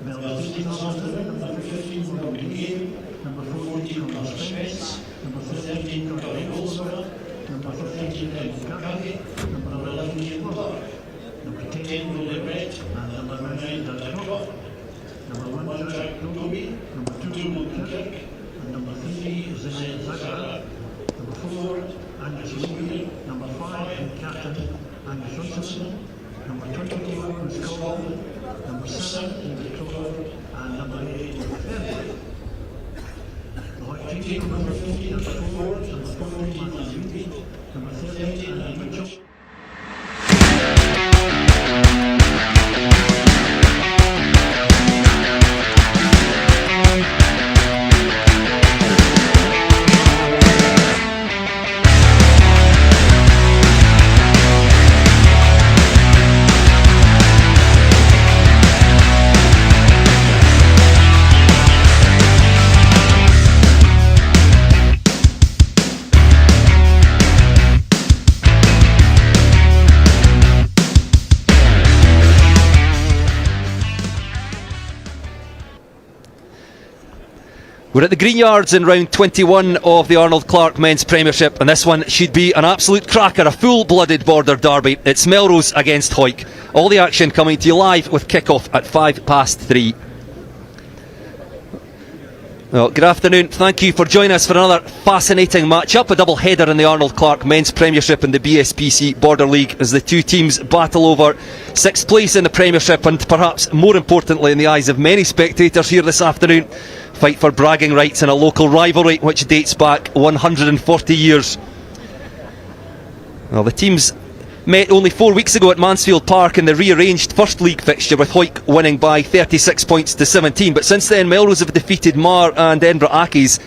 Melrose, number 15 from Rugby, number 14 from Space, number 13 from Millar, number 15 from Rugby, number 11 Millar, number 10 from Red, and number 9 Drop, number 1 Jack Rugby, number 2 Milkirk, and number 3 Zagra, number 4 Angus Rugby, number 5 Captain Angus Johnson, number 24 from Scotland, number 7 in the Clover, and number 8 in the Fairfield. The white team, number 15 number 4, number 14 Matthew, number 13 and Mitchell. We're at the Greenyards in round 21 of the Arnold Clark Men's Premiership, and this one should be an absolute cracker, a full-blooded border derby. It's Melrose against Hawick. All the action coming to you live with kick-off at 3:05. Well, good afternoon. Thank you for joining us for another fascinating match-up, a double header in the Arnold Clark Men's Premiership and the BSPC Border League as the two teams battle over 6th place in the Premiership and perhaps more importantly in the eyes of many spectators here this afternoon, fight for bragging rights in a local rivalry which dates back 140 years. Well, the teams met only 4 weeks ago at Mansfield Park in the rearranged first league fixture, with Hawick winning by 36 points to 17. But since then, Melrose have defeated Millar and Edinburgh Accies,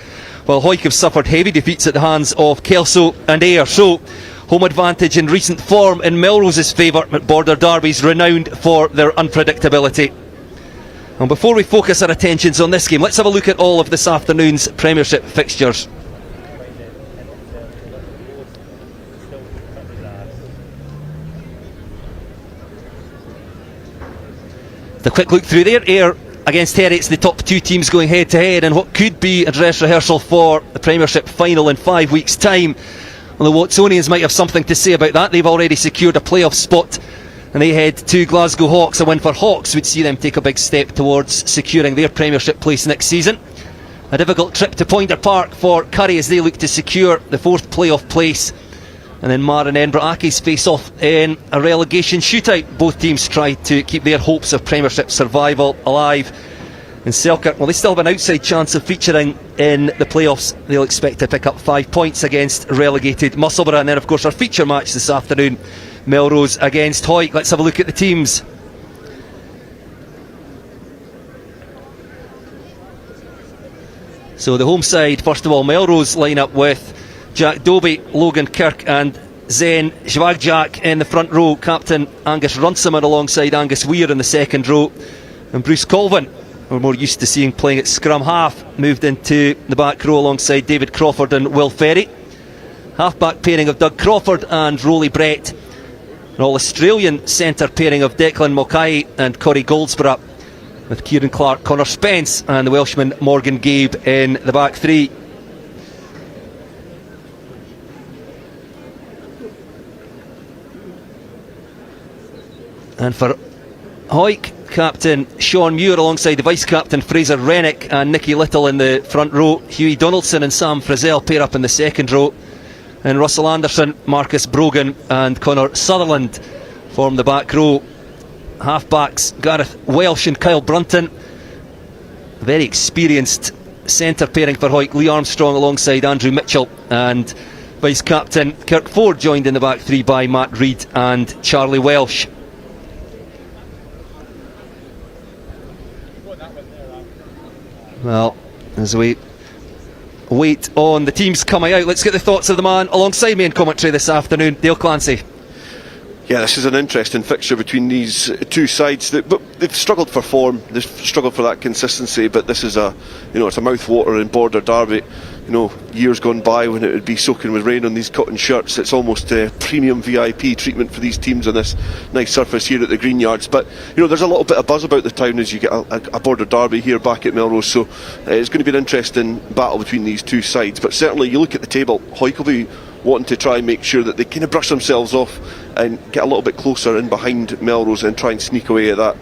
while Hawick have suffered heavy defeats at the hands of Kelso and Ayr. So, home advantage in recent form in Melrose's favour, but border derbies renowned for their unpredictability. And before we focus our attentions on this game, let's have a look at all of this afternoon's Premiership fixtures. A quick look through there. Ayr against Heriots, the top two teams going head to head, and what could be a dress rehearsal for the Premiership final in 5 weeks' time. Well, the Watsonians might have something to say about that. They've already secured a playoff spot, and they head to Glasgow Hawks. A win for Hawks would see them take a big step towards securing their Premiership place next season. A difficult trip to Pointer Park for Curry as they look to secure the fourth playoff place. And then Mar and Edinburgh Accies face off in a relegation shootout. Both teams try to keep their hopes of Premiership survival alive. And Selkirk, well, they still have an outside chance of featuring in the playoffs. They'll expect to pick up 5 points against relegated Musselburgh. And then, of course, our feature match this afternoon, Melrose against Hawick. Let's have a look at the teams. So the home side, first of all, Melrose line up with Jack Dobie, Logan Kirk and Zen Zwagjak in the front row. Captain Angus Runciman alongside Angus Weir in the second row. And Bruce Colvin, we're more used to seeing playing at scrum half, moved into the back row alongside David Crawford and Will Ferry. Half-back pairing of Doug Crawford and Rolly Brett. An all-Australian centre pairing of Declan Mokai and Corey Goldsborough, with Kieran Clark, Connor Spence and the Welshman Morgan Gabe in the back three. And for Hawick, captain Sean Muir alongside the vice-captain Fraser Rennick and Nicky Little in the front row. Hughie Donaldson and Sam Frizzell pair up in the second row. And Russell Anderson, Marcus Brogan and Connor Sutherland form the back row. Half-backs Gareth Welsh and Kyle Brunton. A very experienced centre pairing for Hawick, Lee Armstrong alongside Andrew Mitchell. And vice-captain Kirk Ford joined in the back three by Matt Reid and Charlie Welsh. Well, as we wait on the teams coming out, let's get the thoughts of the man alongside me in commentary this afternoon, Dale Clancy. Yeah, this is an interesting fixture between these two sides. They've struggled for form, they've struggled for that consistency, but this is it's a mouth-watering border derby. Years gone by when it would be soaking with rain on these cotton shirts. It's almost a premium VIP treatment for these teams on this nice surface here at the Greenyards. But there's a little bit of buzz about the town as you get a border derby here back at Melrose. So it's going to be an interesting battle between these two sides. But certainly, you look at the table, Hawick will be wanting to try and make sure that they kind of brush themselves off and get a little bit closer in behind Melrose and try and sneak away at that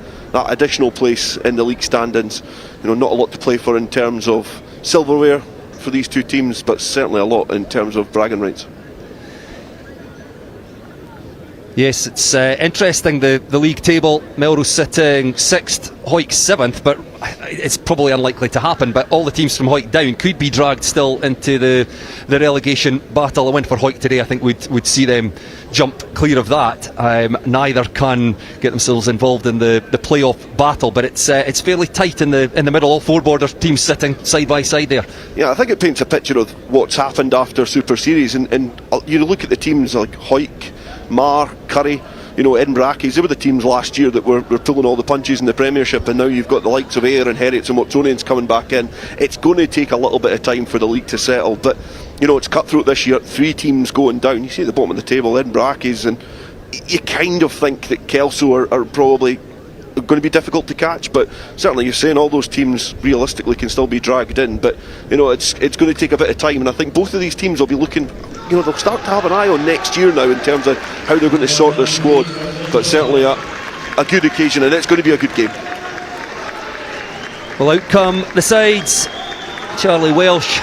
additional place in the league standings. Not a lot to play for in terms of silverware for these two teams, but certainly a lot in terms of bragging rights. Yes, it's interesting, the league table. Melrose sitting 6th, Hawick 7th, but it's probably unlikely to happen. But all the teams from Hawick down could be dragged still into the relegation battle. A win for Hawick today, I think, would see them jump clear of that. Neither can get themselves involved in the playoff battle, but it's fairly tight in the middle. All four border teams sitting side by side there. Yeah, I think it paints a picture of what's happened after Super Series, and you look at the teams like Hawick, Mar, Curry, Edinburgh Accies. They were the teams last year that were pulling all the punches in the Premiership, and now you've got the likes of Ayr and Heriots and Watsonians coming back in. It's going to take a little bit of time for the league to settle, but it's cutthroat this year. 3 teams going down. You see at the bottom of the table, Edinburgh Accies, and you kind of think that Kelso are probably going to be difficult to catch, but certainly you're saying all those teams realistically can still be dragged in, but it's going to take a bit of time, and I think both of these teams will be looking, they'll start to have an eye on next year now in terms of how they're going to sort their squad. But certainly a good occasion, and it's going to be a good game. Well, out come the sides. Charlie Welsh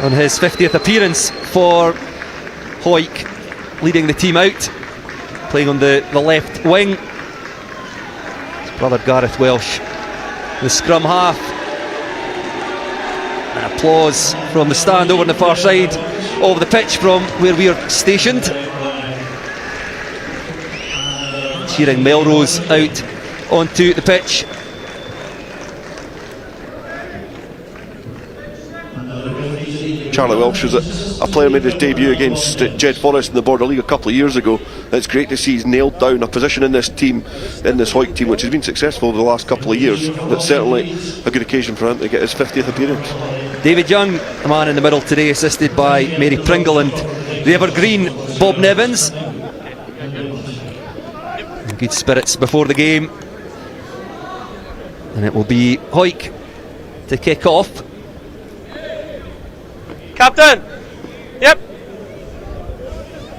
on his 50th appearance for Hawick, leading the team out, playing on the left wing. His brother Gareth Welsh, the scrum half. And applause from the stand over on the far side of the pitch from where we are stationed. cheering Melrose out onto the pitch. Charlie Welsh was a player made his debut against Jed Forest in the Border League a couple of years ago. It's great to see he's nailed down a position in this team, in this Hawick team, which has been successful over the last couple of years, but certainly a good occasion for him to get his 50th appearance. David Young, the man in the middle today, assisted by Mary Pringle and the evergreen Bob Nevins. Good spirits before the game, and it will be Hawick to kick off. Captain! Yep!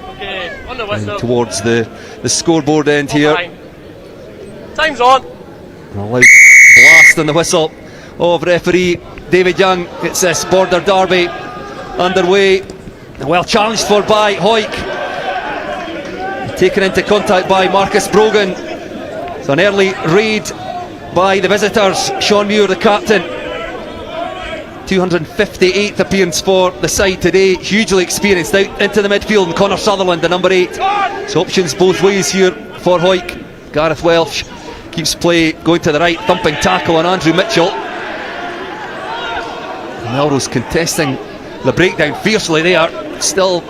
Okay, on the whistle. Towards the scoreboard end here. Time's on! A loud blast on the whistle of referee David Young. It's this Border derby underway. Well challenged for by Hawick. Taken into contact by Marcus Brogan. It's an early raid by the visitors. Sean Muir, the captain. 258th appearance for the side today. Hugely experienced out into the midfield, and Connor Sutherland, the number 8. So options both ways here for Hawick. Gareth Welsh keeps play going to the right, thumping tackle on Andrew Mitchell. Melrose contesting the breakdown fiercely there. Still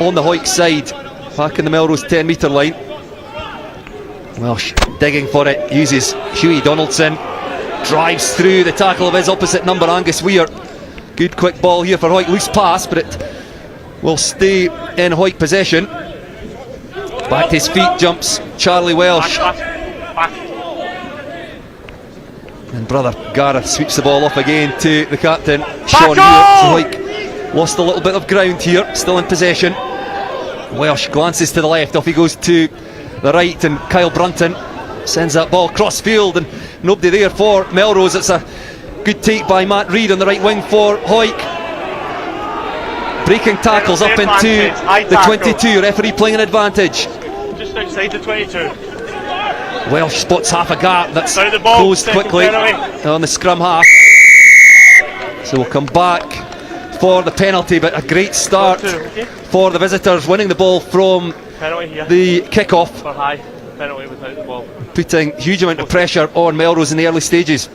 on the Hawick side, back in the Melrose 10 metre line. Welsh digging for it, uses Hughie Donaldson. Drives through the tackle of his opposite number, Angus Weir. Good quick ball here for Hawick, loose pass, but it will stay in Hawick possession. Back to his feet jumps Charlie Welsh. And brother Gareth sweeps the ball off again to the captain, Sean Muir. So Hawick lost a little bit of ground here, still in possession. Welsh glances to the left, off he goes to the right, and Kyle Brunton sends that ball cross field, and nobody there for Melrose. It's a good take by Matt Reid on the right wing for Hawick. Breaking tackles up into the 22. Referee playing an advantage. Just outside the 22. Welsh spots half a gap that's closed quickly on the scrum half. So we'll come back for the penalty, but a great start for the visitors, winning the ball from the kick-off. Penalty without the ball. Putting huge amount of pressure on Melrose in the early stages.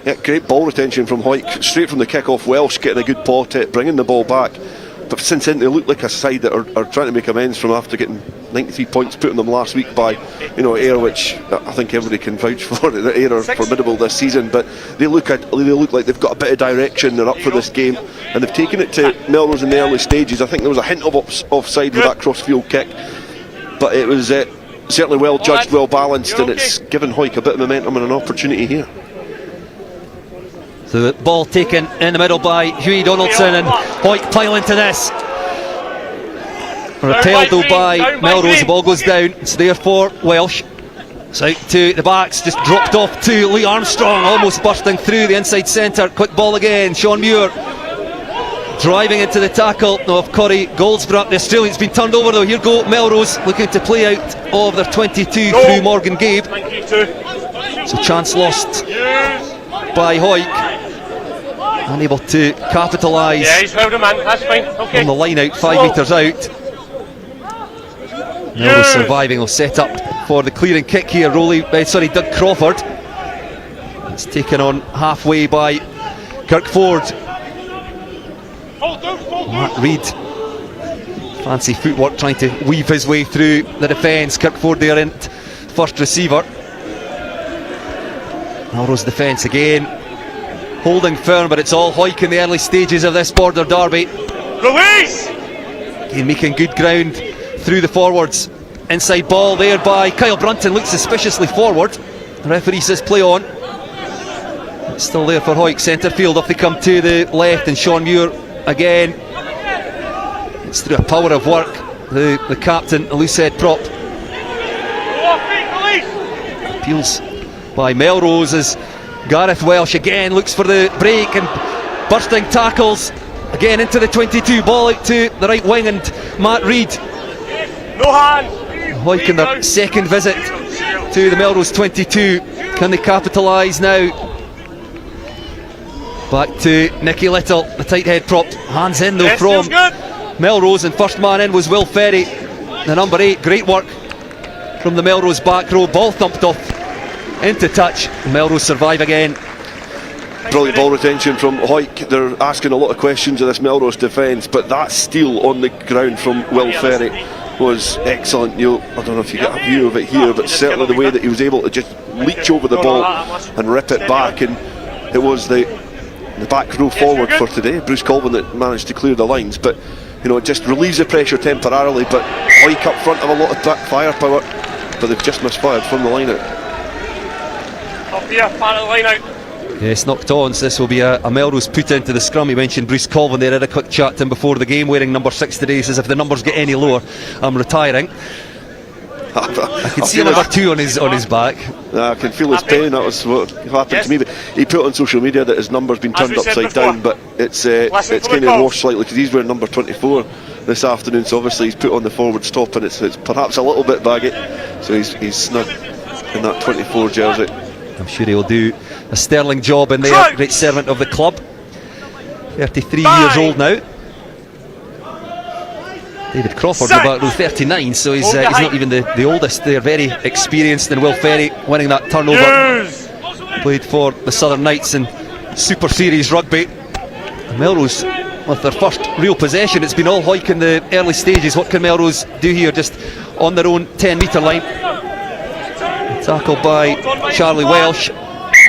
Yeah, great ball retention from Hawick, straight from the kick-off. Welsh getting a good paw to it, bringing the ball back. But since then they look like a side that are trying to make amends from after getting 93 points put on them last week by, Ayr, which I think everybody can vouch for. Ayr are formidable this season, but they look like they've got a bit of direction. They're up for this game, and they've taken it to Melrose in the early stages. I think there was a hint of offside with that cross-field kick, but it was certainly well judged, well balanced, and it's given Hawick a bit of momentum and an opportunity here. So the ball taken in the middle by Hughie Donaldson, and Hawick pile into this. Retailed though by Melrose, the ball goes down. It's there for Welsh. It's out to the backs, just dropped off to Lee Armstrong, almost bursting through the inside centre. Quick ball again, Sean Muir driving into the tackle of Corey Goldsborough. The Australian's been turned over though. Here go Melrose, looking to play out of their 22 through Morgan Gabe. So chance lost by Hawick, unable to capitalise on the line out, 5 metres out. Melrose surviving, will set up for the clearing kick here. Doug Crawford. It's taken on halfway by Kirk Ford. Matt Reid, fancy footwork, trying to weave his way through the defence. Kirkford there in first receiver. Melrose defence again holding firm, but it's all Hawick in the early stages of this Border derby. Release! Again making good ground through the forwards. Inside ball there by Kyle Brunton, looks suspiciously forward. The referee says play on. It's still there for Hawick, centre field. Off they come to the left, and Sean Muir again. It's through a power of work. The captain, a loose head prop. Appeals by Melrose as Gareth Welsh again looks for the break, and bursting tackles again into the 22. Ball out to the right wing, and Matt Reid. No hands. Hawick in their second visit to the Melrose 22. Can they capitalise now? Back to Nicky Little, the tight head prop. Hands in though from Melrose, and first man in was Will Ferry, the number 8. Great work from the Melrose back row. Ball thumped off into touch. Melrose survive again. Brilliant ball retention from Hawick. They're asking a lot of questions of this Melrose defence, but that steal on the ground from Will Ferry was excellent. I don't know if you get a view of it here, but certainly the way that he was able to just leach over the ball and rip it back, and it was the back row forward for today, Bruce Colvin, that managed to clear the lines. But it just relieves the pressure temporarily. But Hawick up front have a lot of firepower, but they've just misfired from the line out. Up here, part of the line out. Yes, knocked on, so this will be a Melrose put into the scrum. He mentioned Bruce Colvin there, had a quick chat to him before the game, wearing number 6 today. He says, if the numbers get any lower, I'm retiring. I can see number 2 on his back. I can feel his pain. That was what happened to me. But he put on social media that his number's been turned upside down, but it's kind of washed slightly because he's wearing number 24 this afternoon. So obviously he's put on the forward stop, and it's perhaps a little bit baggy. So he's snug in that 24 jersey. I'm sure he'll do a sterling job in there. Great servant of the club. 33 years old now. David Crawford, about 39, so he's not even the oldest. They're very experienced, and Will Ferry winning that turnover. Played for the Southern Knights in Super Series Rugby. Melrose with their first real possession. It's been all Hawick in the early stages. What can Melrose do here, just on their own 10-metre line? Tackled by Charlie Welsh,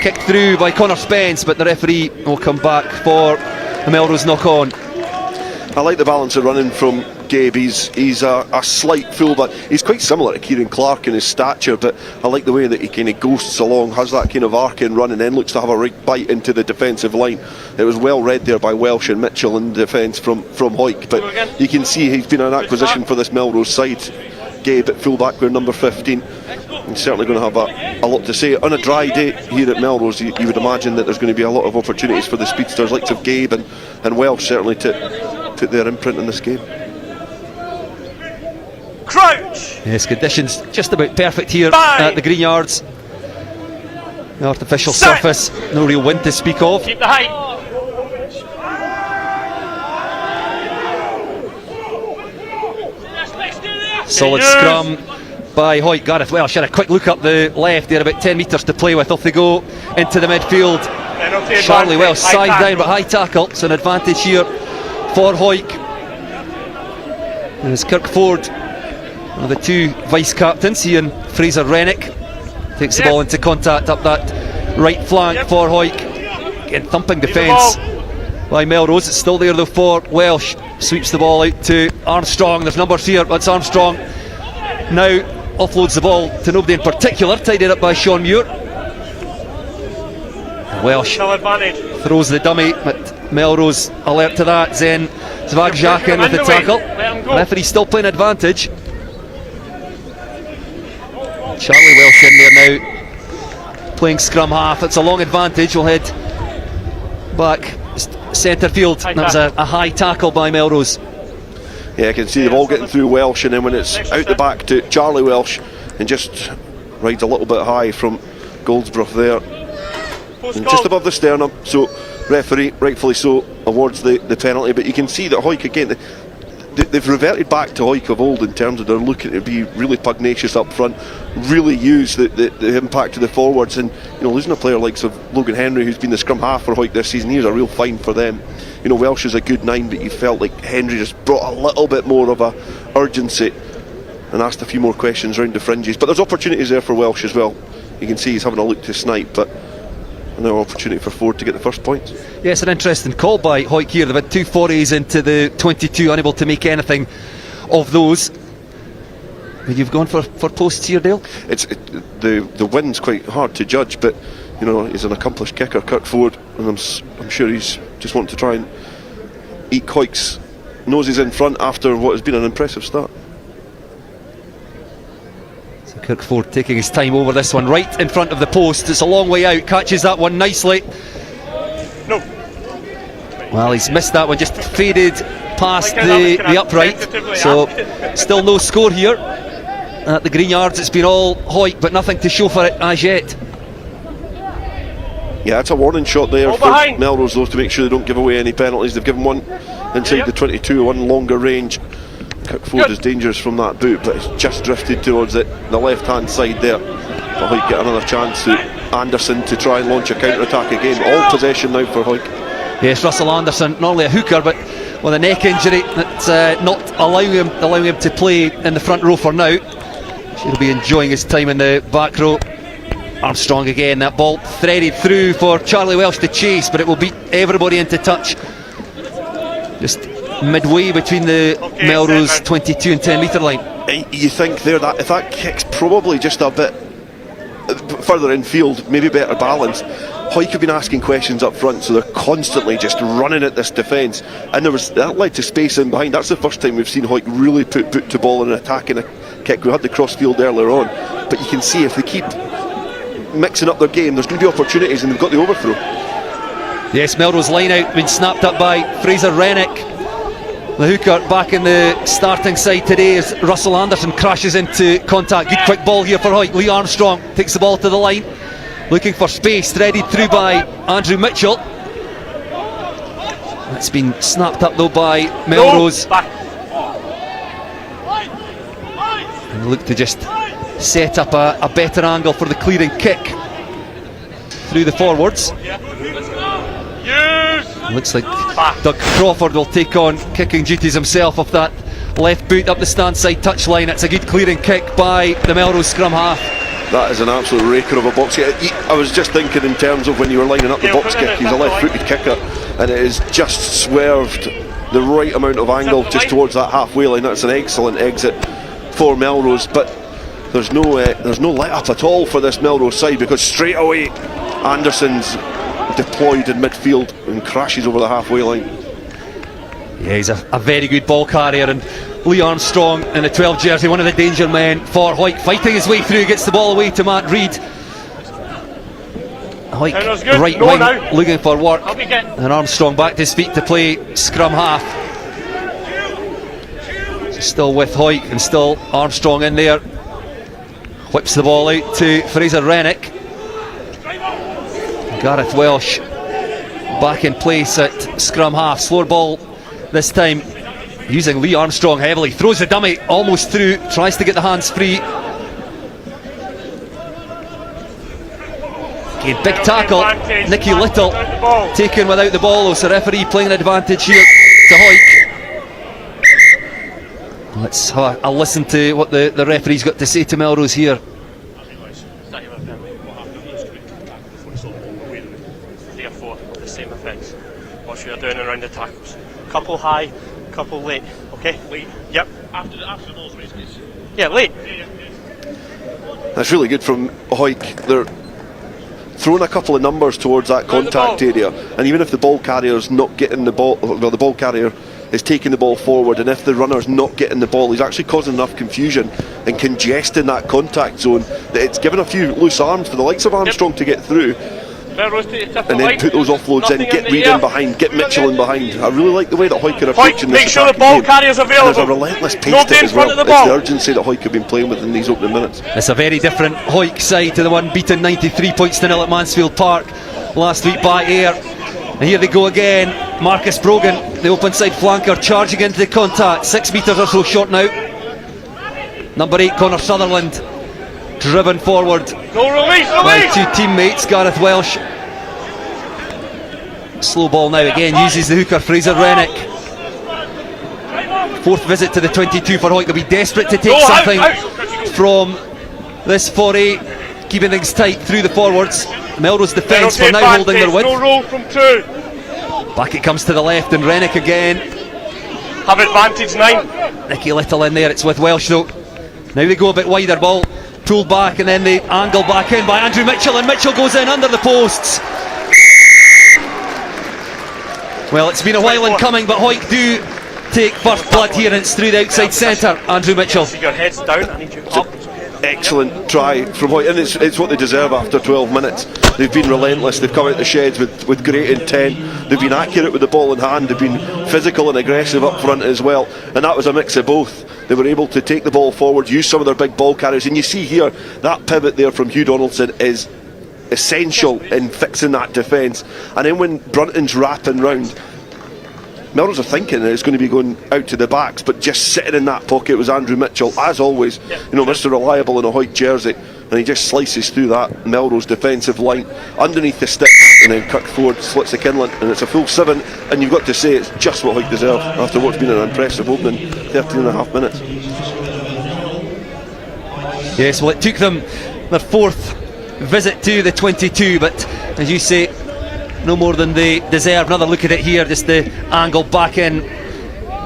kicked through by Connor Spence, but the referee will come back for the Melrose knock-on. I like the balance of running from Gabe. He's a slight fullback. He's quite similar to Kieran Clark in his stature, but I like the way that he kind of ghosts along, has that kind of arc in run, and then looks to have a right bite into the defensive line. It was well read there by Welsh and Mitchell in defence from Hawick, but you can see he's been an acquisition for this Melrose side. Gabe at fullback with number 15. He's certainly going to have a lot to say. On a dry day here at Melrose, you would imagine that there's going to be a lot of opportunities for the speedsters, likes of Gabe and Welsh, certainly to put their imprint in this game. Crouch! Yes, conditions just about perfect here at the Greenyards. The artificial surface, no real wind to speak of. Keep the height. Solid scrum by Hawick. Gareth Welsh had a quick look up the left. They're about 10 metres to play with. Off they go into the midfield. Charlie Welsh side down, but high tackle. It's an advantage here for Hawick. And it's Kirk Ford, one of the 2 vice captains, he and Fraser Rennick, takes the ball into contact up that right flank for Hawick. Again, thumping defence by Melrose. It's still there though for Welsh. Sweeps the ball out to Armstrong. There's numbers here. That's Armstrong. Now offloads the ball to nobody in particular. Tidied up by Sean Muir. Welsh throws the dummy, but Melrose alert to that. Zen Zvagzak in with the tackle. Referee still playing advantage. Charlie Welsh in there now, playing scrum half. It's a long advantage. We'll head back centre field. That was a high tackle by Melrose. Yeah, I can see the ball getting through Welsh, and then when it's out the back to Charlie Welsh, and just rides a little bit high from Goldsborough there, and just above the sternum. So referee, rightfully so, awards the penalty. But you can see that Hawick again, they've reverted back to Hawick of old in terms of they're looking to be really pugnacious up front, really use the impact of the forwards, and losing a player like Logan Henry, who's been the scrum half for Hawick this season, he's a real find for them. Welsh is a good 9, but you felt like Henry just brought a little bit more of a urgency and asked a few more questions around the fringes. But there's opportunities there for Welsh as well. You can see he's having a look to snipe, but another opportunity for Ford to get the first points. Yes, an interesting call by Hawick here. They've had 2 forays into the 22, unable to make anything of those. You've gone for posts here, Dale? The wind's quite hard to judge, but he's an accomplished kicker, Kirk Ford, and I'm sure he's just wanting to try and eat Hawick's noses in front after what has been an impressive start. So Kirk Ford taking his time over this one, right in front of the post. It's a long way out, catches that one nicely. No. Well, he's missed that one, just faded past the upright. So still no score here at the Greenyards. It's been all Hawick, but nothing to show for it as yet. Yeah, it's a warning shot there for Melrose, though, to make sure they don't give away any penalties. They've given one inside the 22, one longer range. Kirkford is dangerous from that boot, but it's just drifted towards the left-hand side there. But Hawick get another chance to Anderson to try and launch a counter-attack again. All possession now for Hawick. Yes, Russell Anderson, not only a hooker, but with a neck injury that's not allowing him to play in the front row for now. He'll be enjoying his time in the back row. Armstrong again, that ball threaded through for Charlie Welsh to chase, but it will beat everybody into touch. Just midway between the Melrose 22 and 10 metre line. You think there that if that kick's probably just a bit further infield, maybe better balanced. Hawick have been asking questions up front, so they're constantly just running at this defence, and that led to space in behind. That's the first time we've seen Hawick really put boot to ball and attacking a kick. We had the cross field earlier on, but you can see if they keep mixing up their game, there's going to be opportunities, and they've got the overthrow. Yes, Melrose line out been snapped up by Fraser Rennick. The hooker back in the starting side today as Russell Anderson crashes into contact. Good quick ball here for Hawick. Lee Armstrong takes the ball to the line, looking for space, threaded through by Andrew Mitchell. That's been snapped up though by Melrose. And look to just set up a better angle for the clearing kick through the forwards. Looks like Doug Crawford will take on kicking duties himself off that left boot up the stand side touchline. It's a good clearing kick by the Melrose scrum half. That is an absolute raker of a box kick. I was just thinking in terms of when you were lining up the box kick, he's a left-footed kicker, and it is just swerved the right amount of angle just towards that halfway line. That's an excellent exit for Melrose, but there's no let up at all for this Melrose side, because straight away Anderson's deployed in midfield and crashes over the halfway line. Yeah, he's a very good ball carrier, and Lee Armstrong in the 12 jersey, one of the danger men for Hawick, fighting his way through, gets the ball away to Matt Reid. Hawick right wing looking for work, and Armstrong back to his feet to play scrum half. Still with Hawick and still Armstrong in there. Whips the ball out to Fraser Rennick. Gareth Welsh back in place at scrum half. Slower ball this time, using Lee Armstrong heavily. Throws the dummy almost through, tries to get the hands free. Okay, big tackle. Nicky Little taken without the ball. So the referee playing an advantage here to Hawick. Let's have a listen to what the referee's got to say to Melrose here. What you're doing around the tackles. Couple high, couple late. Okay? Late. Yep. After those races. Yeah, late. That's really good from Hawick. They're throwing a couple of numbers towards that contact area, and even if the ball carrier's not getting the ball, well, the ball carrier is taking the ball forward, and if the runner's not getting the ball, he's actually causing enough confusion and congesting that contact zone that it's given a few loose arms for the likes of Armstrong to get through. And then put those offloads in, get Reid in behind, get Mitchell in behind. I really like the way that Hawick are approaching this. Make sure the ball carrier's available. There's a relentless pace to it as well. It's the urgency that Hawick have been playing with in these opening minutes. It's a very different Hawick side to the one beaten 93 points to nil at Mansfield Park last week by Ayr. And here they go again. Marcus Brogan, the open side flanker, charging into the contact. 6 metres or so short now. Number 8, Connor Sutherland, driven forward by two teammates. Gareth Welsh. Slow ball now again, uses the hooker Fraser Rennick. Fourth visit to the 22 for Hawick. They'll be desperate to take something from this foray, keeping things tight through the forwards. Melrose defence for now holding their width. Back it comes to the left, and Rennick again. Have advantage 9. Nicky Little in there, it's with Welsh though. Now they go a bit wider, ball pulled back, and then they angle back in by Andrew Mitchell, and Mitchell goes in under the posts. Well, it's been a while in coming, but Hawick do take first blood here, and it's through the outside centre. Andrew Mitchell. Your head's down, I need you up. Excellent try from Hawick, and it's what they deserve after 12 minutes. They've been relentless, they've come out the sheds with great intent, they've been accurate with the ball in hand, they've been physical and aggressive up front as well, and that was a mix of both. They were able to take the ball forward, use some of their big ball carriers, and you see here, that pivot there from Hugh Donaldson is essential in fixing that defence. And then when Brunton's wrapping round, Melrose are thinking that it's going to be going out to the backs, but just sitting in that pocket was Andrew Mitchell, as always. You know, Mr. Reliable in a white jersey, and he just slices through that Melrose defensive line underneath the stick, and then Kirkford slits the Kinlan, and it's a full 7. And you've got to say it's just what Hawick deserve after what's been an impressive opening 13.5 minutes. Yes, well, it took them their 4th visit to the 22, but as you say, no more than they deserve. Another look at it here, just the angle back in.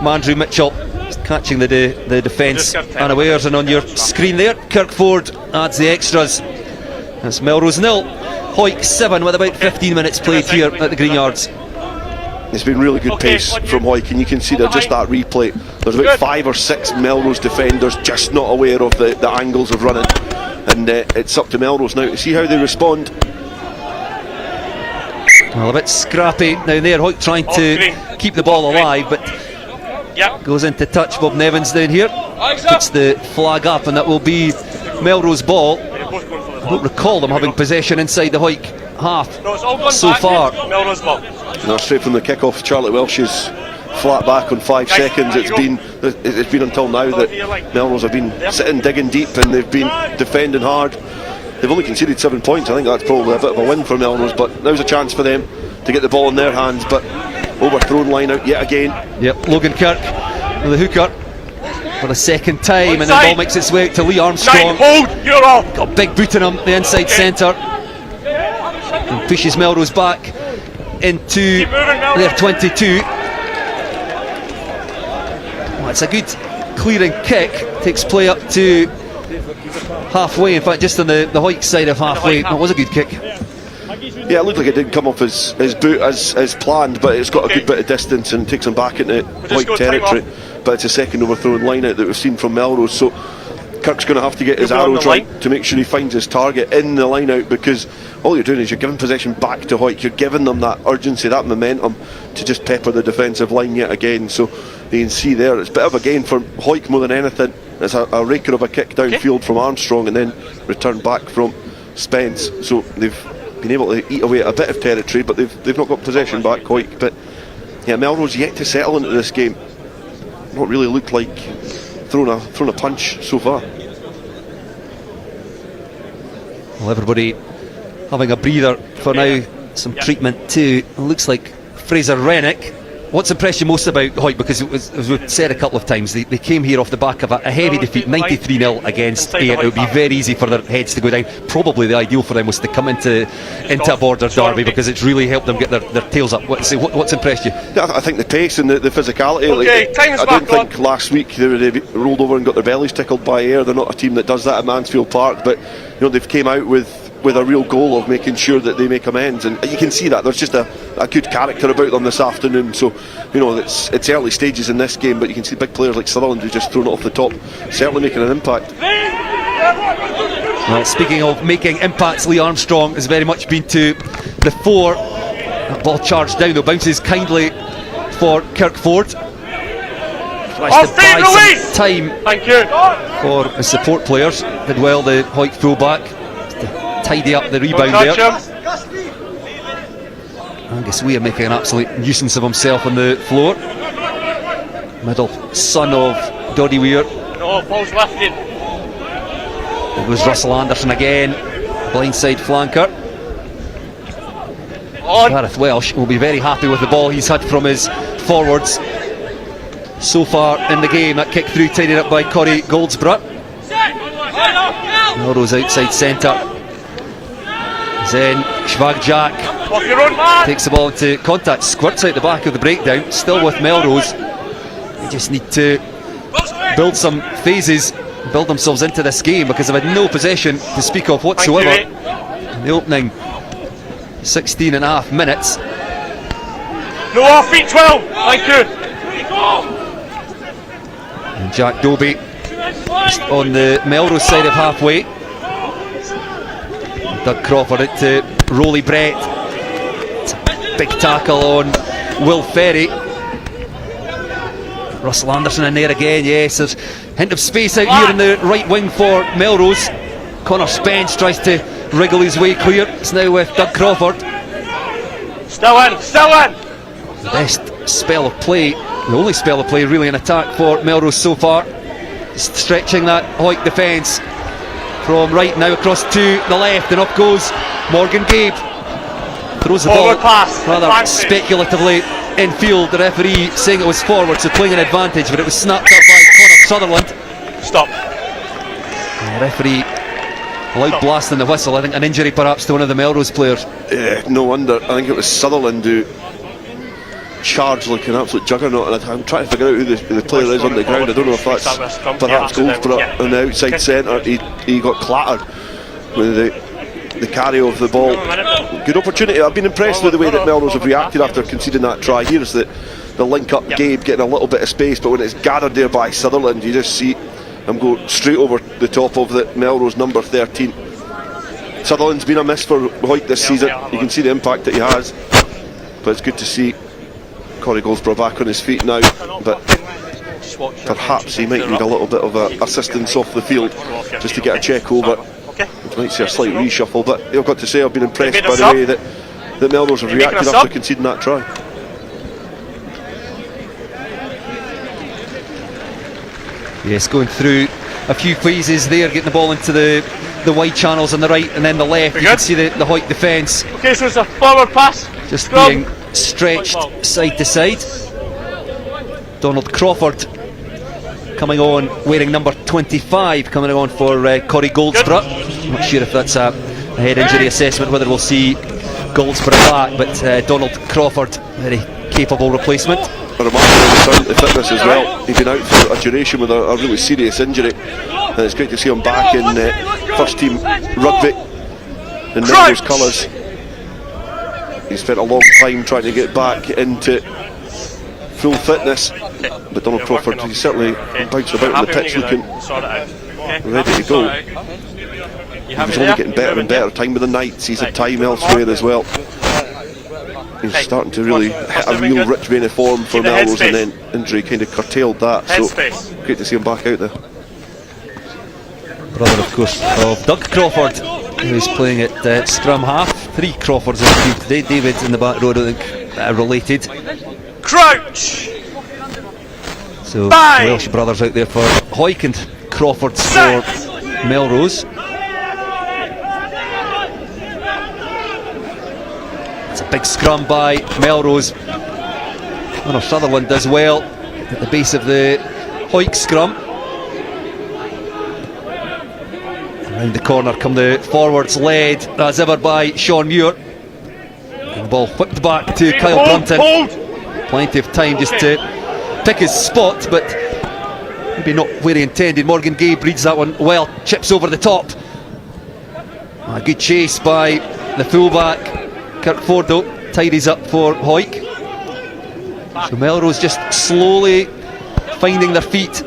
Andrew Mitchell just catching the defence unawares, and on your screen there, Kirkford adds the extras. That's Melrose 0, Hawick 7 with about 15 minutes played here at the Greenyards. It's been really good pace from Hawick, and you can see there just that replay. There's about 5 or 6 Melrose defenders just not aware of the angles of running, and it's up to Melrose now to see how they respond. Well, a bit scrappy now there, Hawick trying to keep the ball alive, but goes into touch. Bob Nevins down here puts the flag up, and that will be Melrose ball. I don't recall them having possession inside the Hawick half so far. Melrose ball. No, straight from the kick-off, Charlotte Welsh's flat back on 5 seconds. It's been until now that Melrose have been sitting digging deep, and they've been defending hard. They've only conceded 7 points. I think that's probably a bit of a win for Melrose, but now's a chance for them to get the ball in their hands. But overthrown line out yet again. Yep, Logan Kirk with the hooker for the second time, and the ball makes its way out to Lee Armstrong. Got a big boot in him, the inside centre, and pushes Melrose back into their 22. Well, it's a good clearing kick, takes play up to halfway, in fact just on the Hawick side of halfway. That was a good kick. Yeah, it looked like it didn't come off his boot as planned, but it's got a good bit of distance and takes him back into Hawick territory. But it's a second overthrown line out that we've seen from Melrose, so Kirk's going to have to get his arrows right to make sure he finds his target in the line out, because all you're doing is you're giving possession back to Hawick. You're giving them that urgency, that momentum to just pepper the defensive line yet again. So you can see there it's a bit of a gain for Hawick more than anything. It's a raker of a kick downfield from Armstrong, and then return back from Spence. So they've been able to eat away at a bit of territory, but they've not got possession back, Hawick. But yeah, Melrose yet to settle into this game. Not really looked like thrown a punch so far. Well, everybody having a breather for now. Some treatment too. It looks like Fraser Rennick. What's impressed you most about Hawick? Because it was, as we've said a couple of times, they came here off the back of a heavy defeat, 93-0 against Ayr. It would be very easy for their heads to go down. Probably the ideal for them was to come into a border derby, because it's really helped them get their tails up. What's impressed you? Yeah, I think the pace and the physicality. I don't think last week they rolled over and got their bellies tickled by Ayr. They're not a team that does that at Mansfield Park, but you know, they've came out with a real goal of making sure that they make amends, and you can see that there's just a good character about them this afternoon. So you know, it's early stages in this game, but you can see big players like Sutherland who's just thrown it off the top, certainly making an impact. Well, speaking of making impacts, Lee Armstrong has very much been to the fore. That ball charged down though, bounces kindly for Kirkford. Tries to buy some time for the support players. Did well, the Hawick fullback, tidy up the rebound there. Angus Weir making an absolute nuisance of himself on the floor. Middle son of Doddy Weir. No, ball's lifted. It was Russell Anderson again, blindside flanker. Gareth Welsh will be very happy with the ball he's had from his forwards so far in the game. That kick through tidied up by Corey Goldsborough. Melrose outside centre. Then Shvagjak takes the ball into contact, squirts out the back of the breakdown. Still with Melrose. They just need to build some phases, build themselves into this game, because they've had no possession to speak of whatsoever in the opening 16.5 minutes. No off feet 12, thank you. And Jack Dobie just on the Melrose side of halfway. Doug Crawford out to Rolly Brett. It's a big tackle on Will Ferry. Russell Anderson in there again, yes. There's a hint of space out here in the right wing for Melrose. Connor Spence tries to wriggle his way clear. It's now with Doug Crawford. Still in, still in. The best spell of play, the only spell of play really in attack for Melrose so far. Stretching that Hawick defence from right now across to the left, and up goes Morgan Gabe. Throws the ball rather speculatively in field. The referee saying it was forward, so playing an advantage, but it was snapped up by Connor Sutherland. Stop. The referee allowed blasting the whistle. I think an injury perhaps to one of the Melrose players. No wonder. I think it was Sutherland who charged like an absolute juggernaut, and I'm trying to figure out who the player is on the ground. I don't know if that's perhaps Goldsborough on the outside centre. He got clattered with the carry of the ball. Good opportunity. I've been impressed with the way that Melrose have reacted after conceding that try. Here's the link up, Gabe getting a little bit of space, but when it's gathered there by Sutherland, you just see him go straight over the top of the Melrose number 13. Sutherland's been a miss for Hawick this season. You can see the impact that he has, but it's good to see Corey Goldsborough back on his feet now, but perhaps he might need a little bit of assistance off the field just to get a check over. You might see a slight reshuffle, but I've got to say I've been impressed by the way that Melrose have reacted after conceding that try. Yes, going through a few phases there, getting the ball into the wide channels on the right and then the left. You can see the Hawick defence. Okay, so it's a forward pass. Just being stretched side to side. Donald Crawford coming on wearing number 25, coming on for Corey Goldsborough. I'm not sure if that's a head injury assessment, whether we'll see Goldsborough back, but Donald Crawford, very capable replacement. A remarkable return to fitness as well. He's been out for a duration with a really serious injury, and it's great to see him back in first team rugby in Melrose colours. He spent a long time trying to get back into full fitness, but Donald Crawford, he certainly bounced about on the pitch looking ready to go. He was only getting better and better, time with the Knights, he's had time elsewhere as well. He's starting to really hit a real rich vein of form for Melrose, and then injury kind of curtailed that, so great to see him back out there. Brother, of course, of Doug Crawford, who's playing at scrum half. 3 Crawfords in the team today. David in the back row, I think, related. Crouch! So Welsh brothers out there for Hawick and Crawfords for Melrose. It's a big scrum by Melrose. Connor Sutherland does well at the base of the Hawick scrum. Around the corner come the forwards, led as ever by Sean Muir. And the ball whipped back to Kyle Brunton. Plenty of time just to pick his spot, but maybe not where he intended. Morgan Gabe reads that one well, chips over the top. A good chase by the fullback Kirk Fordo, tidies up for Hawick. So Melrose just slowly finding their feet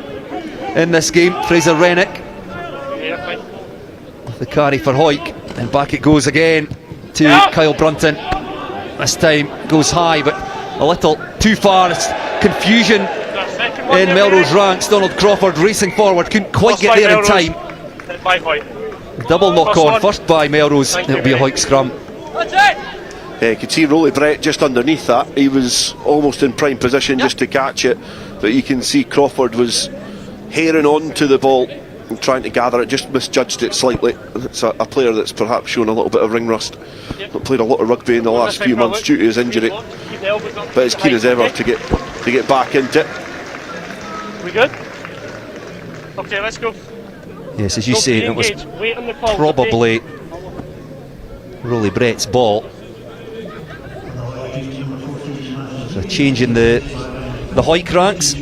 in this game. Fraser Rennick with the carry for Hawick, and back it goes again to Kyle Brunton. This time goes high, but a little too far. It's confusion in Melrose ranks. Donald Crawford racing forward, couldn't quite get there in time. Double knock on, first by Melrose. It'll be a Hawick scrum. You could see Rolly Brett just underneath that. He was almost in prime position just to catch it, but you can see Crawford was hairing on to the ball and trying to gather it, just misjudged it slightly. It's a player that's perhaps shown a little bit of ring rust. Not played a lot of rugby in the last few months due to his injury, but as keen as ever to get back into it. We good? Okay, let's go. Yes, as you say, it was probably Rolly Brett's ball. So a change in the Hawick ranks.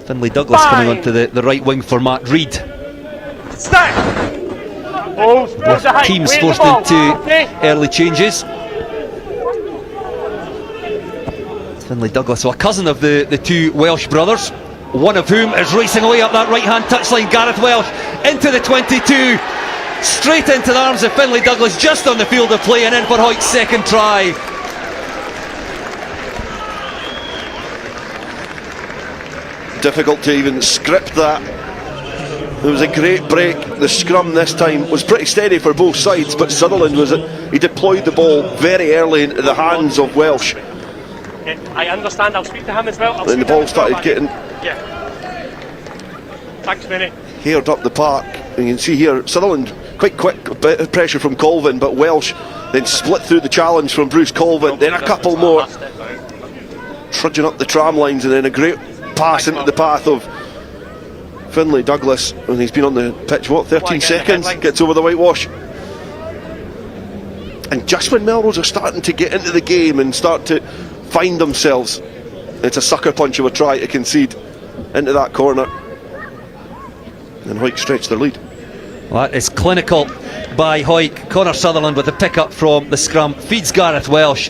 Finlay Douglas coming onto the right wing for Matt Reid. Both teams forced into early changes. Finlay Douglas, so a cousin of the 2 Welsh brothers, one of whom is racing away up that right hand touchline. Gareth Welsh into the 22, straight into the arms of Finlay Douglas, just on the field of play, and in for Hawick's second try. Difficult to even script that. It was a great break. The scrum this time was pretty steady for both sides, but Sutherland he deployed the ball very early into the hands of Welsh, Okay, I understand. I'll speak to him as well. And the ball started getting Yeah. Thanks, Vinny. haired up the park. And you can see here, Sutherland quite quick, a bit of pressure from Colvin, but Welsh then split through the challenge from Bruce Colvin. Then a couple more, trudging up the tram lines, and then a great pass into the path of Finlay Douglas. And he's been on the pitch, what, 13 seconds? Gets over the whitewash. And just when Melrose are starting to get into the game and start to find themselves, it's a sucker punch of a try to concede into that corner. And Hawick stretch their lead. Well, that is clinical by Hawick. Connor Sutherland with the pick up from the scrum, feeds Gareth Welsh.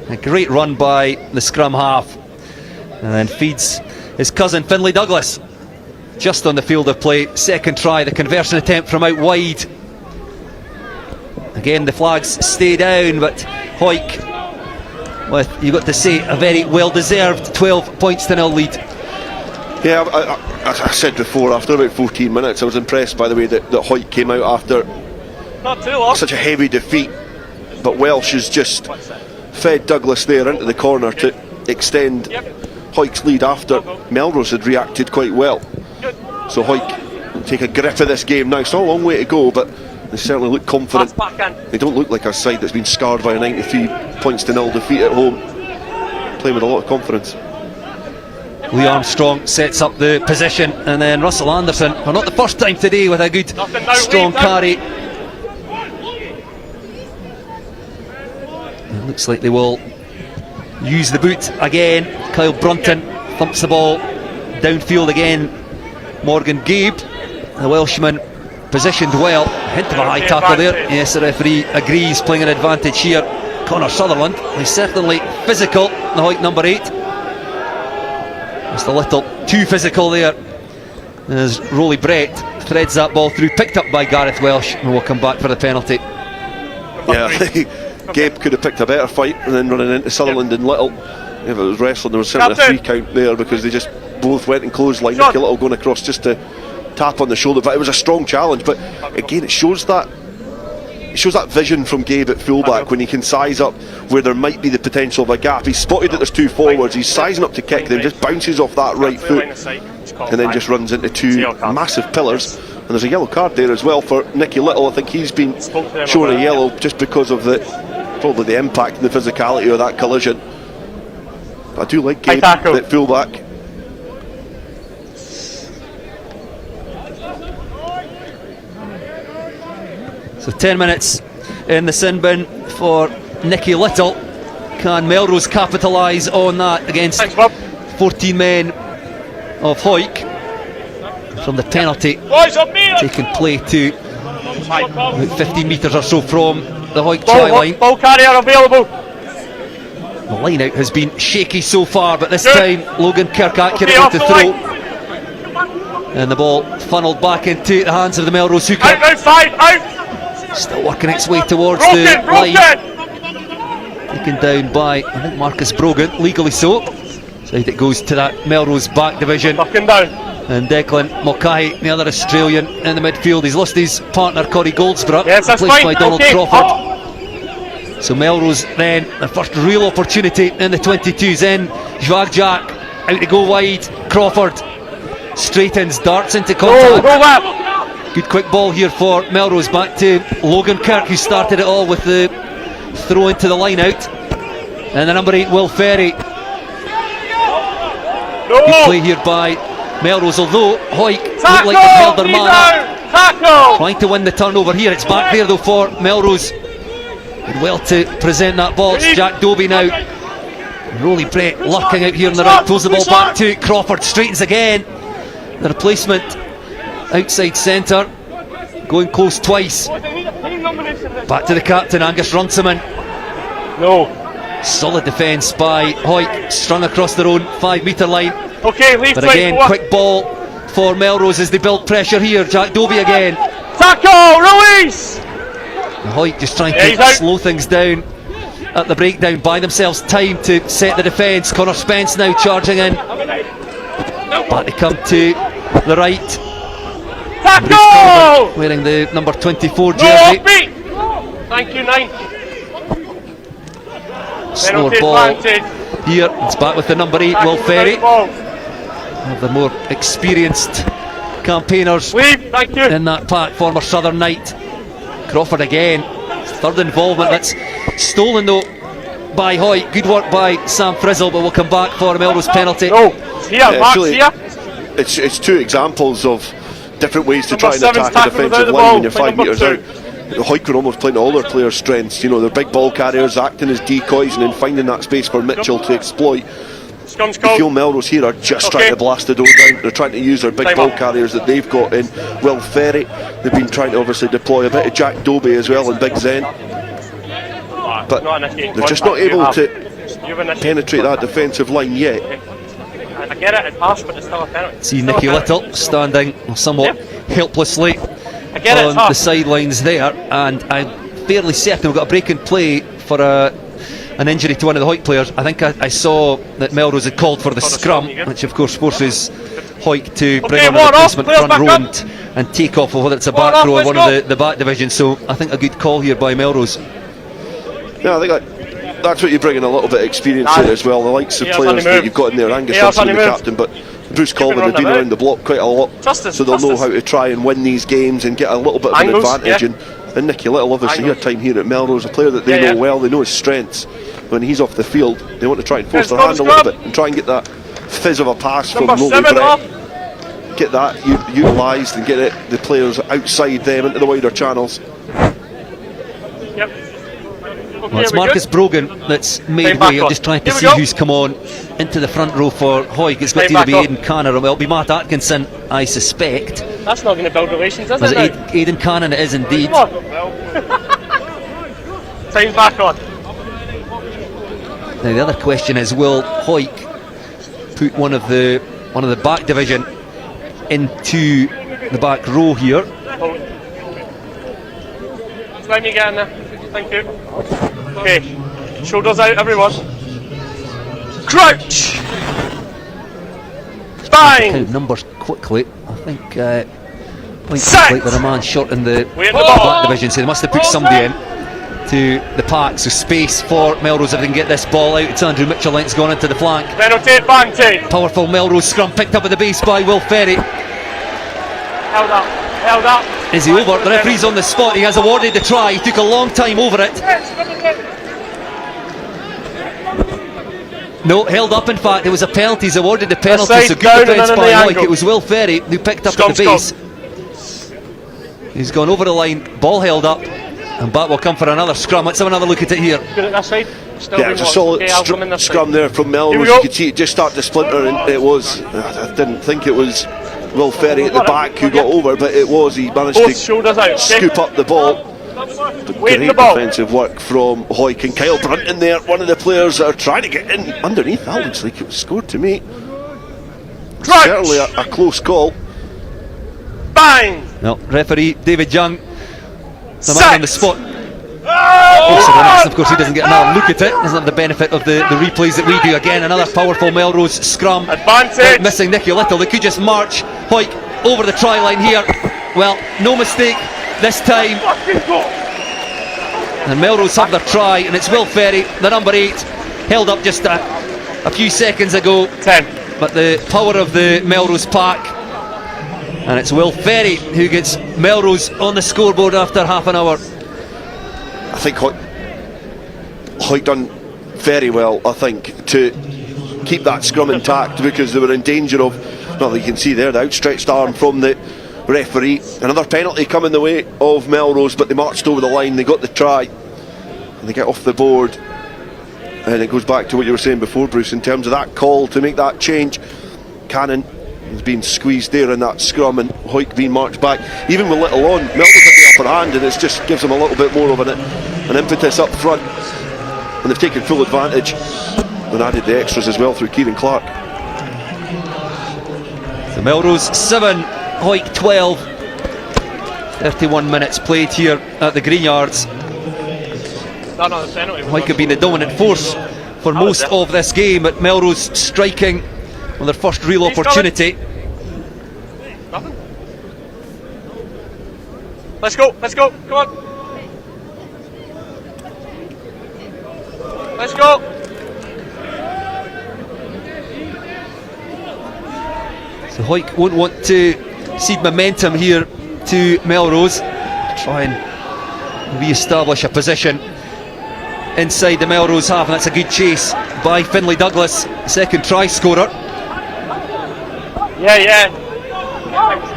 A great run by the scrum half, and then feeds his cousin Finlay Douglas just on the field of play. Second try, the conversion attempt from out wide. Again, the flags stay down, but Hawick with, you've got to say, a very well deserved 12 points to 0 lead. Yeah, as I said before, after about 14 minutes I was impressed by the way that Hawick came out after Not too long. such a heavy defeat, but Welsh has just fed Douglas there into the corner to extend Hawick's lead after Melrose had reacted quite well. So Hawick take a grip of this game now. It's not a long way to go, but they certainly look confident. They don't look like a side that's been scarred by a 93 points to 0 defeat at home. Playing with a lot of confidence. Lee Armstrong sets up the position, and then Russell Anderson, for not the first time today, with a good strong carry. It looks like they will use the boot again. Kyle Brunton thumps the ball downfield again. Morgan Gabe, the Welshman, positioned well. Hint of a high tackle there. Yes, the referee agrees, playing an advantage here. Connor Sutherland, he's certainly physical, the Hawick number 8. Just a little too physical there as Rolly Brett threads that ball through, picked up by Gareth Welsh, and will come back for the penalty. Yeah, Gabe could have picked a better fight and then running into Sutherland and Little. If it was wrestling, there was certainly a 3 count there because they just both went in clothesline. Nicky Little going across just to tap on the shoulder, but it was a strong challenge. But again, it shows that vision from Gabe at fullback when he can size up where there might be the potential of a gap. He's spotted that there's 2 forwards, he's sizing up to kick, then just bounces off that right foot and then just runs into 2 massive pillars. And there's a yellow card there as well for Nicky Little. I think he's been shown a yellow just because of probably the impact and the physicality of that collision. But I do like Gabe at fullback. So 10 minutes in the sin bin for Nicky Little. Can Melrose capitalise on that against 14 men of Hawick from the penalty taking play to about 15 metres or so from the Hawick try line. Ball carrier available. The line out has been shaky so far, but this time Logan Kirk accurate with the throw. And the ball funnelled back into the hands of the Melrose hooker. Still working its way towards the line. Taken down by, I think, Marcus Brogan, legally so. So it goes to that Melrose back division. And Declan Mulcahy, the other Australian, in the midfield. He's lost his partner Corey Goldsborough, replaced by Donald Crawford. So Melrose then, their first real opportunity in the 22s in. Jwag Jack, out to go wide. Crawford straightens, darts into contact. Good quick ball here for Melrose, back to Logan Kirk, who started it all with the throw into the line out. And the number 8, Will Ferry. Good play here by Melrose, although Hawick look like they've held their man up. Trying to win the turnover here. It's back there though for Melrose. Did well to present that ball. It's Jack Dobie now. Rolly Brett lurking out here on the right, pulls the ball back to Crawford, straightens again. The replacement outside centre, going close twice. Back to the captain, Angus Runciman. Solid defence by Hawick, strung across their own 5 metre line. But again, quick ball for Melrose as they build pressure here. Jack Dobie again. Tackle, release! And Hawick just trying to slow things down at the breakdown, buy themselves time to set the defence. Connor Spence now charging in. Back they come to the right. Tackle! Wearing the number 24 jersey. Thank you, 9. Slower ball here. It's back with the number 8, Will Ferry. One of the more experienced campaigners in that pack, former Southern Knight. Crawford again, third involvement. That's stolen though by Hawick. Good work by Sam Frizzle, but we'll come back for a Melrose penalty. It's two examples of different ways to try and attack a defensive line when you're 5 metres out. Hawick were almost playing to all their players' strengths. You know, they're big ball carriers, acting as decoys, and then finding that space for Mitchell to exploit. You feel Melrose here are just trying to blast the door down. They're trying to use their big ball carriers that they've got in Will Ferry. They've been trying to obviously deploy a bit of Jack Dobie as well and Big Zen, but they're just not able to penetrate that defensive line yet. I get it, it's harsh, but it's still a penalty. See Nicky Little standing somewhat helplessly on the sidelines there, and I'm fairly certain we've got a break in play for an injury to one of the Hawick players. I think I saw that Melrose had called for the scrum, which of course forces Hawick to bring on a replacement front row and take off, whether it's a back row or one of the back divisions. So I think a good call here by Melrose. Yeah, I think that's what you bring in, a little bit of experience there as well. The likes of players that you've got in there, Angus Simpson, the captain, but Bruce Colvin have been around the block quite a lot, so they'll know how to try and win these games and get a little bit of an advantage. And Nicky Little, obviously, her time here at Melrose, a player that they know well, they know his strengths. When he's off the field, they want to try and force their hand a little bit and try and get that fizz of a pass from Nolan Brett. Get that utilised and get the players outside them into the wider channels. Well, it's Marcus Brogan that's made way. I'm just trying to see who's come on into the front row for Hawick. It's got to be Aidan Cannon, or it'll be Matt Atkinson, I suspect. That's not going to build relations, is it? Aidan Cannon, it is indeed. Time's back on. Now the other question is, will Hawick put one of the back division into the back row here? Let me get in there. Thank you. Okay, shoulders out, everyone. Crouch! Bang! Count numbers quickly. I think like they're a man short in the back division, so they must have put somebody in to the pack. So space for Melrose if they can get this ball out. It's Andrew Mitchell-Lynch's gone into the flank. Penalty advantage. Powerful Melrose scrum picked up at the base by Will Ferry. Held up. Is he over? The referee's on the spot. He has awarded the try. He took a long time over it. No, held up. In fact, it was a penalty. He's awarded the penalty. So good defence by Hawick. It was Will Ferry who picked up at the base. He's gone over the line. Ball held up, and back will come for another scrum. Let's have another look at it here. Yeah, it's a solid scrum there from Melrose. You could see it just start to splinter, and it was. I didn't think it was Will Ferry at the back who got over, but it was. He managed to scoop up the ball. Great defensive work from Hawick, and Kyle Brunton there, one of the players that are trying to get in underneath. That looks like it was scored to me. Certainly a close call. Bang! No, referee David Young, the man on the spot. Of course, he doesn't get another look at it. Doesn't have the benefit of the replays that we do. Again, another powerful Melrose scrum. Advantage. Missing Nicky Little. They could just march Hawick over the try line here. Well, no mistake this time. And Melrose have their try, and it's Will Ferry, the number 8, held up just a few seconds ago. 10. but the power of the Melrose pack. And it's Will Ferry who gets Melrose on the scoreboard after half an hour. I think Hawick done very well, I think, to keep that scrum intact, because they were in danger of, well, you can see there the outstretched arm from the referee. Another penalty coming the way of Melrose, but they marched over the line, they got the try, and they get off the board. And it goes back to what you were saying before, Bruce, in terms of that call to make that change. Cannon has been squeezed there in that scrum, and Hawick being marched back. Even with little on, Melrose had the upper hand, and it just gives them a little bit more of an impetus up front. And they've taken full advantage and added the extras as well through Kieran Clark. So Melrose 7, Hawick 12. 31 minutes played here at the Greenyards. Hawick have been the dominant force for most of this game, but Melrose striking on their first real opportunity. Nothing. Let's go, come on. Let's go. So Hawick won't want to cede momentum here to Melrose. Try and re-establish a position inside the Melrose half, and that's a good chase by Finlay Douglas, second try scorer.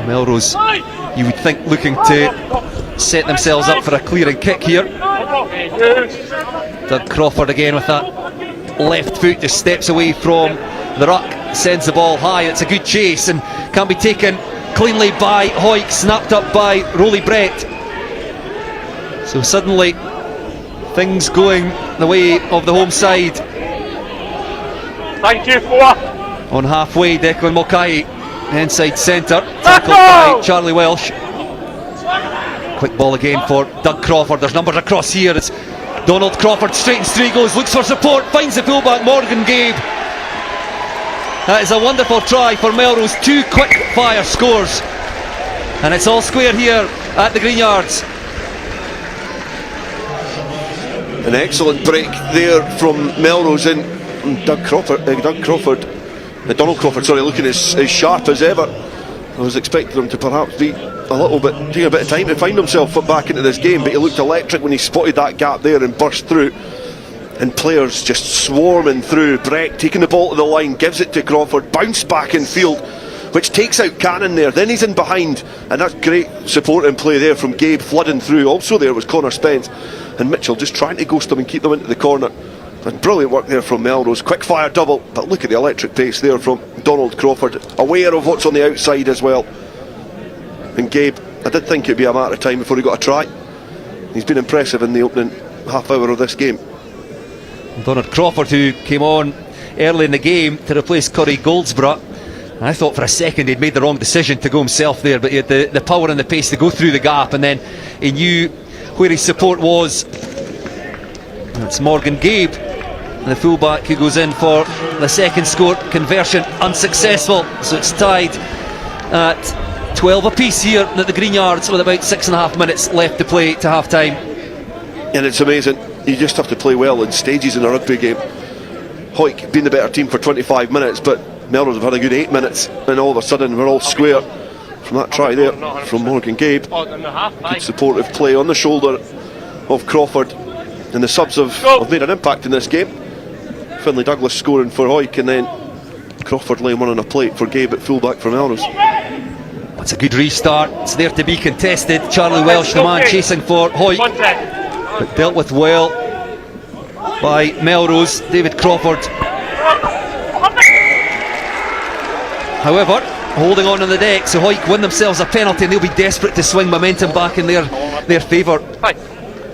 Melrose, you would think, looking to set themselves up for a clearing kick here. Doug Crawford again with that left foot, just steps away from the ruck, sends the ball high. It's a good chase and can be taken cleanly by Hawick, snapped up by Rolly Brett. So suddenly things going the way of the home side. Thank you for on halfway, Declan Mulcahy inside centre, tackled by Charlie Welsh. Quick ball again for Doug Crawford. There's numbers across here. It's Donald Crawford, straight and straight goes, looks for support, finds the fullback Morgan Gabe. That is a wonderful try for Melrose. 2 quick fire scores, and it's all square here at the Greenyards. An excellent break there from Melrose, and Donald Crawford, looking as sharp as ever. I was expecting him to perhaps be taking a bit of time to find himself back into this game, but he looked electric when he spotted that gap there and burst through. And players just swarming through. Brett taking the ball to the line, gives it to Crawford, bounce back in field, which takes out Cannon there. Then he's in behind, and that's great supporting play there from Gabe, flooding through. Also there was Connor Spence and Mitchell just trying to ghost them and keep them into the corner. And brilliant work there from Melrose. Quick fire double, but look at the electric pace there from Donald Crawford, aware of what's on the outside as well. And Gabe, I did think it'd be a matter of time before he got a try. He's been impressive in the opening half hour of this game. Donald Crawford, who came on early in the game to replace Corey Goldsborough. I thought for a second he'd made the wrong decision to go himself there, but he had the power and the pace to go through the gap, and then he knew where his support was. That's Morgan Gabe, the fullback, who goes in for the second score. Conversion unsuccessful, so it's tied at 12 apiece here at the Greenyards with about 6.5 minutes left to play to half time. And it's amazing, you just have to play well in stages in a rugby game. Hawick being the better team for 25 minutes, but Melrose have had a good 8 minutes, and all of a sudden we're all square from that try there from Morgan Gabe. Good supportive play on the shoulder of Crawford, and the subs have made an impact in this game. Finlay Douglas scoring for Hawick, and then Crawford laying one on a plate for Gabe at fullback for Melrose. That's a good restart. It's there to be contested. Charlie Welsh, the man chasing for Hawick, but dealt with well by Melrose. David Crawford, however, holding on the deck, so Hawick win themselves a penalty, and they'll be desperate to swing momentum back in their favour.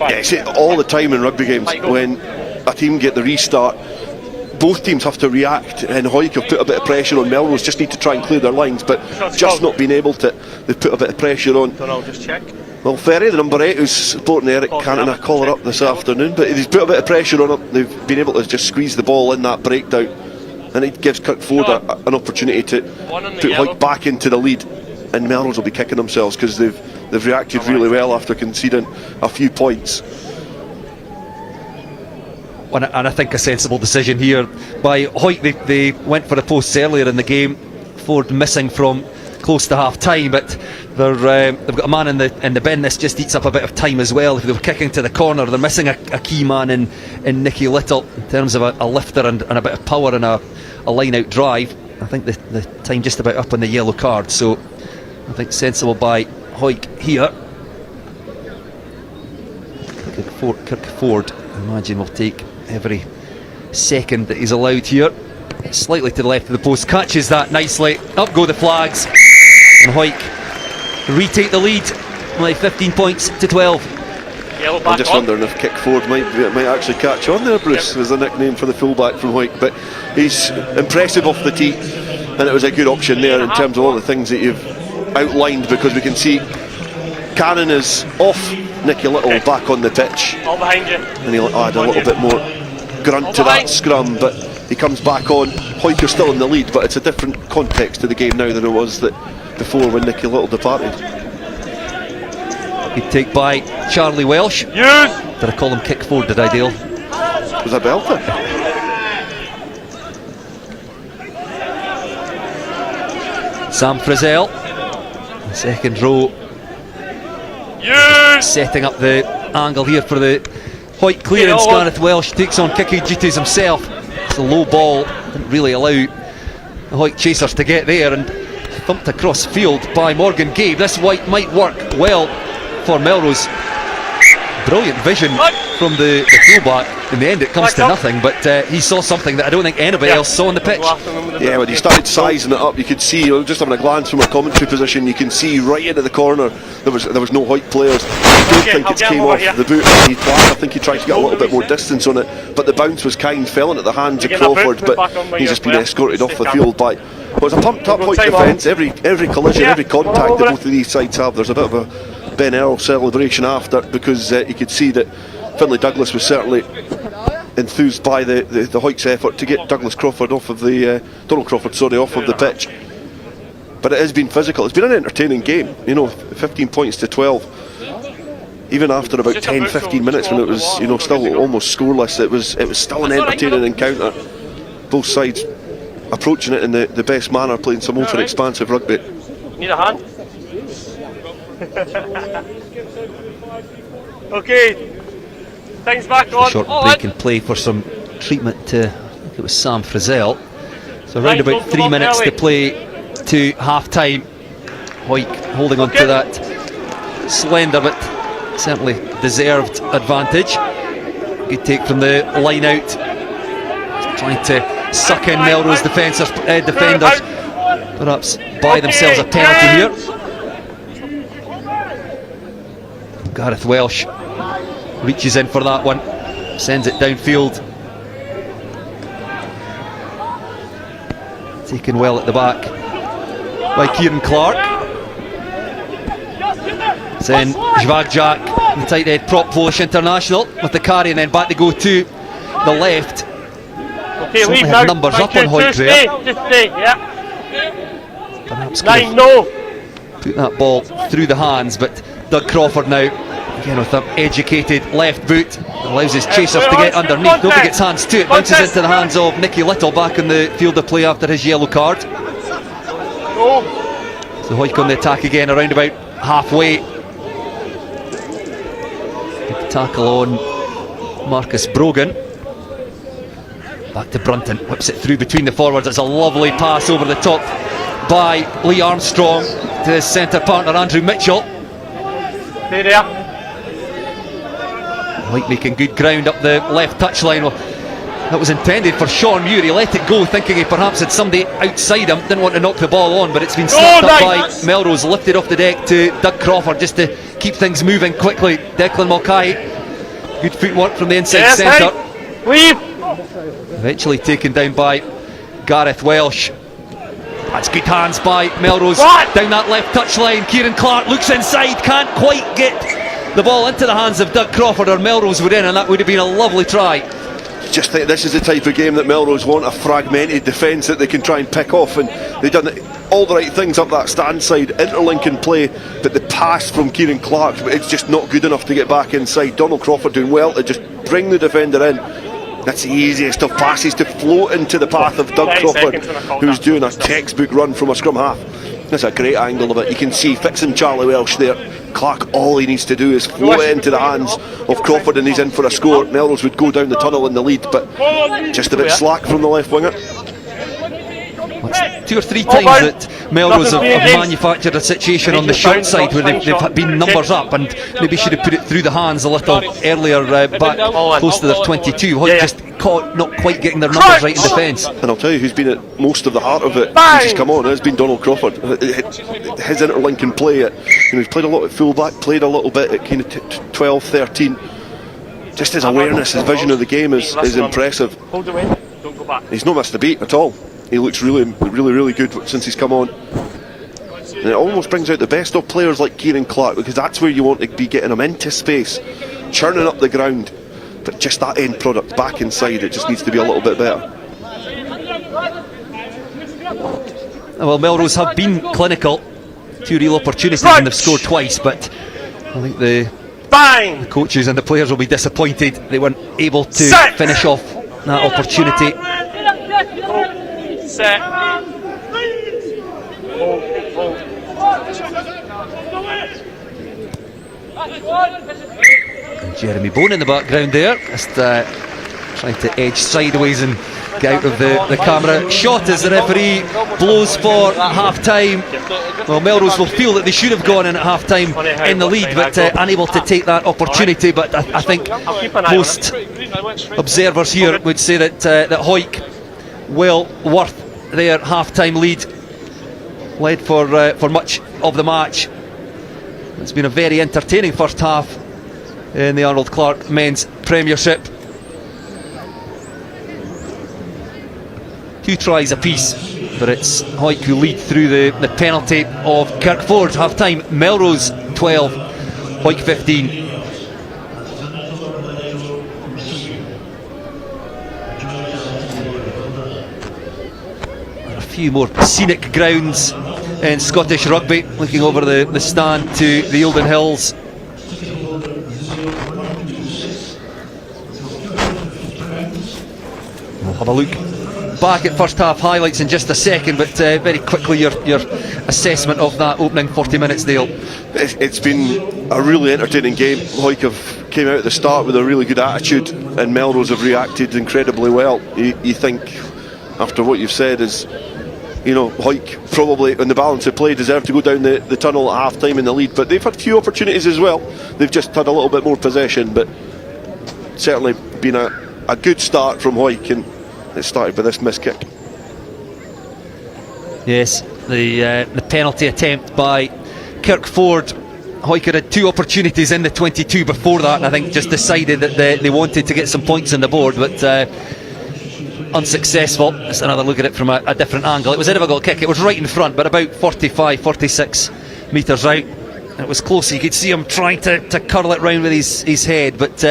Yeah, see, all the time in rugby games, when a team get the restart, both teams have to react, and Hawick have put a bit of pressure on Melrose, just need to try and clear their lines, but just not being able to. They've put a bit of pressure on. Just check. Well, Ferry, the number 8, who's supporting Eric Cantona, collar up this afternoon, but he's put a bit of pressure on him. They've been able to just squeeze the ball in that breakdown, and it gives Kirk Ford an opportunity to put Hawick back into the lead, and Melrose will be kicking themselves because they've reacted really well after conceding a few points. And I think a sensible decision here by Hawick. They went for the posts earlier in the game, Ford missing from close to half time, but they've got a man in the bin. This just eats up a bit of time as well. If they were kicking to the corner, they're missing a key man in Nicky Little in terms of a lifter and a bit of power and a line out drive. I think the time just about up on the yellow card, so I think sensible by Hawick here. Kirk Ford, I imagine, will take every second that he's allowed here. Slightly to the left of the post, catches that nicely. Up go the flags, and Hawick retake the lead by 15 points to 12. I'm just wondering if Kick Ford might actually catch on there, Bruce, as a nickname for the fullback from Hawick, but he's impressive off the tee, and it was a good option there in terms of all the things that you've outlined, because we can see Cannon is off, Nicky Little back on the pitch, All behind you. and he'll add a little bit more grunt to that scrum, but he comes back on. Hawick are still in the lead, but it's a different context to the game now than it was before when Nicky Little departed. Good take by Charlie Welsh. Did I call him Kick Ford, did I, Dale? Was that belter? Sam Frizzell, second row, setting up the angle here for the Hawick clearance. Gareth Welsh takes on kicking duties himself. It's a low ball, didn't really allow the Hawick chasers to get there, and thumped across field by Morgan Gabe. This might work well for Melrose. Brilliant vision from the fullback. In the end it comes to nothing, but he saw something that I don't think anybody else saw on the pitch. Yeah, when he started sizing it up, you could see, just having a glance from a commentary position, you can see right into the corner there was no Hawick players. I don't think it came off the boot of the player. I think he tried to get a little bit more distance on it, but the bounce was kind, fell into the hands of Crawford, but he's just been escorted off the field by... Well, it was a pumped up Hawick defence. Every collision, every contact that both of these sides have, there's a bit of a Ben Earl celebration after, because you could see that Finlay Douglas was certainly enthused by the Hawick's effort to get Douglas Crawford off of the Donald Crawford, sorry, off of the pitch. But it has been physical. It's been an entertaining game. 15 points to 12. Even after about 10-15 minutes, when it was still almost scoreless, it was still an entertaining encounter. Both sides approaching it in the best manner, playing some open, expansive rugby. Need a hand? Okay. Things back on. Short break in play for some treatment to, I think it was Sam Frizzell. So around about 3 minutes to play to half time. Hawick holding on to that slender but certainly deserved advantage. Good take from the line out. Trying to suck in Melrose defenders, perhaps buy themselves a penalty here. Gareth Welsh reaches in for that one, sends it downfield. Taken well at the back by Kieran Clark. Then Zvadjak, the tight head prop Polish international, with the carry, and then back to go to the left. Okay, certainly leave have now. numbers up on Hawick there. Just stay, yeah. Perhaps could 9, have no. put that ball through the hands, but Doug Crawford now, again with an educated left boot, allows his chasers to get underneath. Nobody gets hands to it, bounces into the hands of Nicky Little back in the field of play after his yellow card. So Hawick on the attack again around about halfway. Good tackle on Marcus Brogan. Back to Brunton, whips it through between the forwards. It's a lovely pass over the top by Lee Armstrong to his centre partner Andrew Mitchell. Stay there. Hawick making good ground up the left touchline. Well, that was intended for Sean Muir. He let it go thinking he perhaps had somebody outside him, didn't want to knock the ball on, but it's been snapped up by Melrose, lifted off the deck to Doug Crawford just to keep things moving quickly. Declan Mulcahy, good footwork from the inside centre. Leave. Eventually taken down by Gareth Welsh. That's good hands by Melrose down that left touchline. Kieran Clark looks inside, can't quite get the ball into the hands of Doug Crawford, or Melrose would in, and that would have been a lovely try. Just think this is the type of game that Melrose want, a fragmented defence that they can try and pick off, and they've done all the right things up that stand side, interlinking play, but the pass from Kieran Clark, it's just not good enough to get back inside. Donald Crawford doing well to just bring the defender in. That's the easiest of passes to float into the path of Doug Crawford, who's doing a textbook run from a scrum half. That's a great angle of it. You can see fixing Charlie Welsh there. Clark, all he needs to do is float it into the hands of Crawford and he's in for a score. Melrose would go down the tunnel in the lead, but just a bit slack from the left winger. It's 2 or 3 times that Melrose have manufactured a situation on the short side where they've been numbers up, and maybe should have put it through the hands a little earlier, back close to their 22. Just caught not quite getting their numbers right in defence. And I'll tell you who's been at most of the heart of it since he's come on, has been Donald Crawford. His interlinking play, he's played a lot at fullback, played a little bit at kind of 12, 13. Just his awareness, his vision of the game is impressive. Hold away. Don't go back. He's not missed a beat at all. He looks really good since he's come on. And it almost brings out the best of players like Kieran Clark, because that's where you want to be, getting them into space, churning up the ground. But just that end product back inside, it just needs to be a little bit better. Well, Melrose have been clinical. 2 real opportunities and they've scored twice, but I think the coaches and the players will be disappointed they weren't able to finish off that opportunity. Set. Jeremy Bone in the background there, just trying to edge sideways and get out of the camera shot as the referee blows for half time. Well, Melrose will feel that they should have gone in at half time in the lead, but unable to take that opportunity. But I think most observers here would say that Hawick well worth their half time lead, led for much of the match. It's been a very entertaining first half in the Arnold Clark Men's Premiership. 2 tries apiece, but it's Hawick who lead through the penalty of Kirkford. Half time, Melrose 12, Hawick 15. A few more scenic grounds in Scottish rugby, looking over the stand to the Eildon Hills. We'll have a look back at first half highlights in just a second, but very quickly your assessment of that opening 40 minutes, Dale. It's been a really entertaining game. Hawick have came out at the start with a really good attitude, and Melrose have reacted incredibly well. You think, after what you've said, is, you know, Hawick probably in the balance of play deserve to go down the tunnel at half time in the lead, but they've had few opportunities as well. They've just had a little bit more possession, but certainly been a good start from Hawick, and it started with this missed kick. Yes, the penalty attempt by Kirkford. Hawick had 2 opportunities in the 22 before that, and I think just decided that they wanted to get some points on the board, but unsuccessful. Let's another look at it from a different angle. It was a difficult kick. It was right in front, but about 46 metres out. It was close. You could see him trying to curl it round with his head, but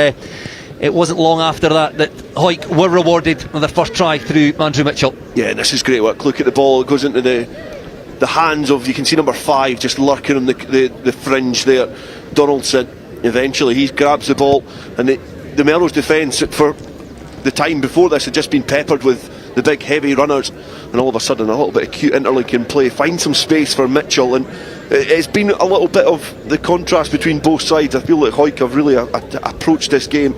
it wasn't long after that Hawick were rewarded with their first try through Andrew Mitchell. Yeah, and this is great work. Look at the ball. It goes into the hands of, you can see number 5 just lurking on the fringe there, Donaldson. Eventually he grabs the ball, and the Melrose defence for the time before this had just been peppered with the big heavy runners, and all of a sudden a little bit of cute interlinking play, find some space for Mitchell, and it's been a little bit of the contrast between both sides. I feel like Hawick have really approached this game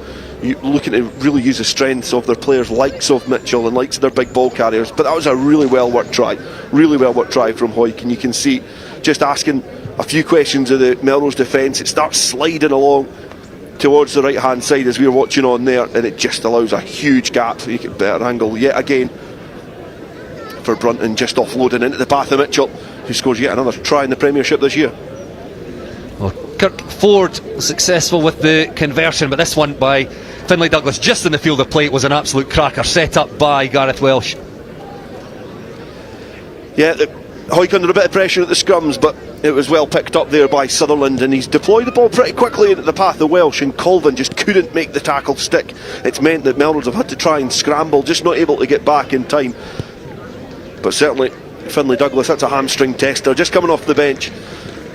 looking to really use the strengths of their players, likes of Mitchell and likes of their big ball carriers. But that was a really well worked try from Hawick, and you can see, just asking a few questions of the Melrose defence, it starts sliding along towards the right hand side as we were watching on there, and it just allows a huge gap. You get a better angle yet again for Brunton, just offloading into the path of Mitchell, who scores yet another try in the Premiership this year. Well, Kirkford successful with the conversion, but this one by Finlay Douglas just in the field of play. It was an absolute cracker, set up by Gareth Welsh. Yeah, Hawick under a bit of pressure at the scrums, but it was well picked up there by Sutherland, and he's deployed the ball pretty quickly into the path of Welsh, and Colvin just couldn't make the tackle stick. It's meant that Melrose have had to try and scramble, just not able to get back in time. But certainly Finlay Douglas, that's a hamstring tester, just coming off the bench,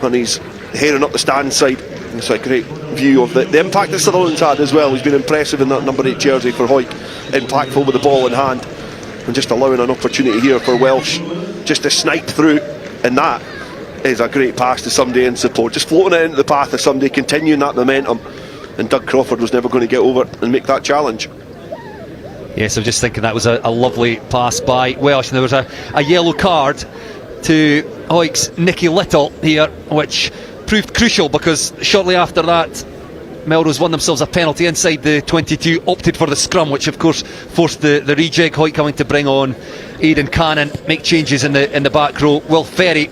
and he's herring up the stand side. It's a great view of the impact that Sutherland's had as well. He's been impressive in that number 8 jersey for Hawick, impactful with the ball in hand, and just allowing an opportunity here for Welsh just to snipe through, and that is a great pass to somebody in support, just floating it into the path of somebody, continuing that momentum, and Doug Crawford was never going to get over and make that challenge. Yes, I'm just thinking that was a lovely pass by Welsh, and there was a yellow card to Hawick's Nicky Little here, which proved crucial because shortly after that Melrose won themselves a penalty inside the 22, opted for the scrum, which of course forced the rejig. Hawick coming to bring on Aidan Cannon, make changes in the back row. Will Ferry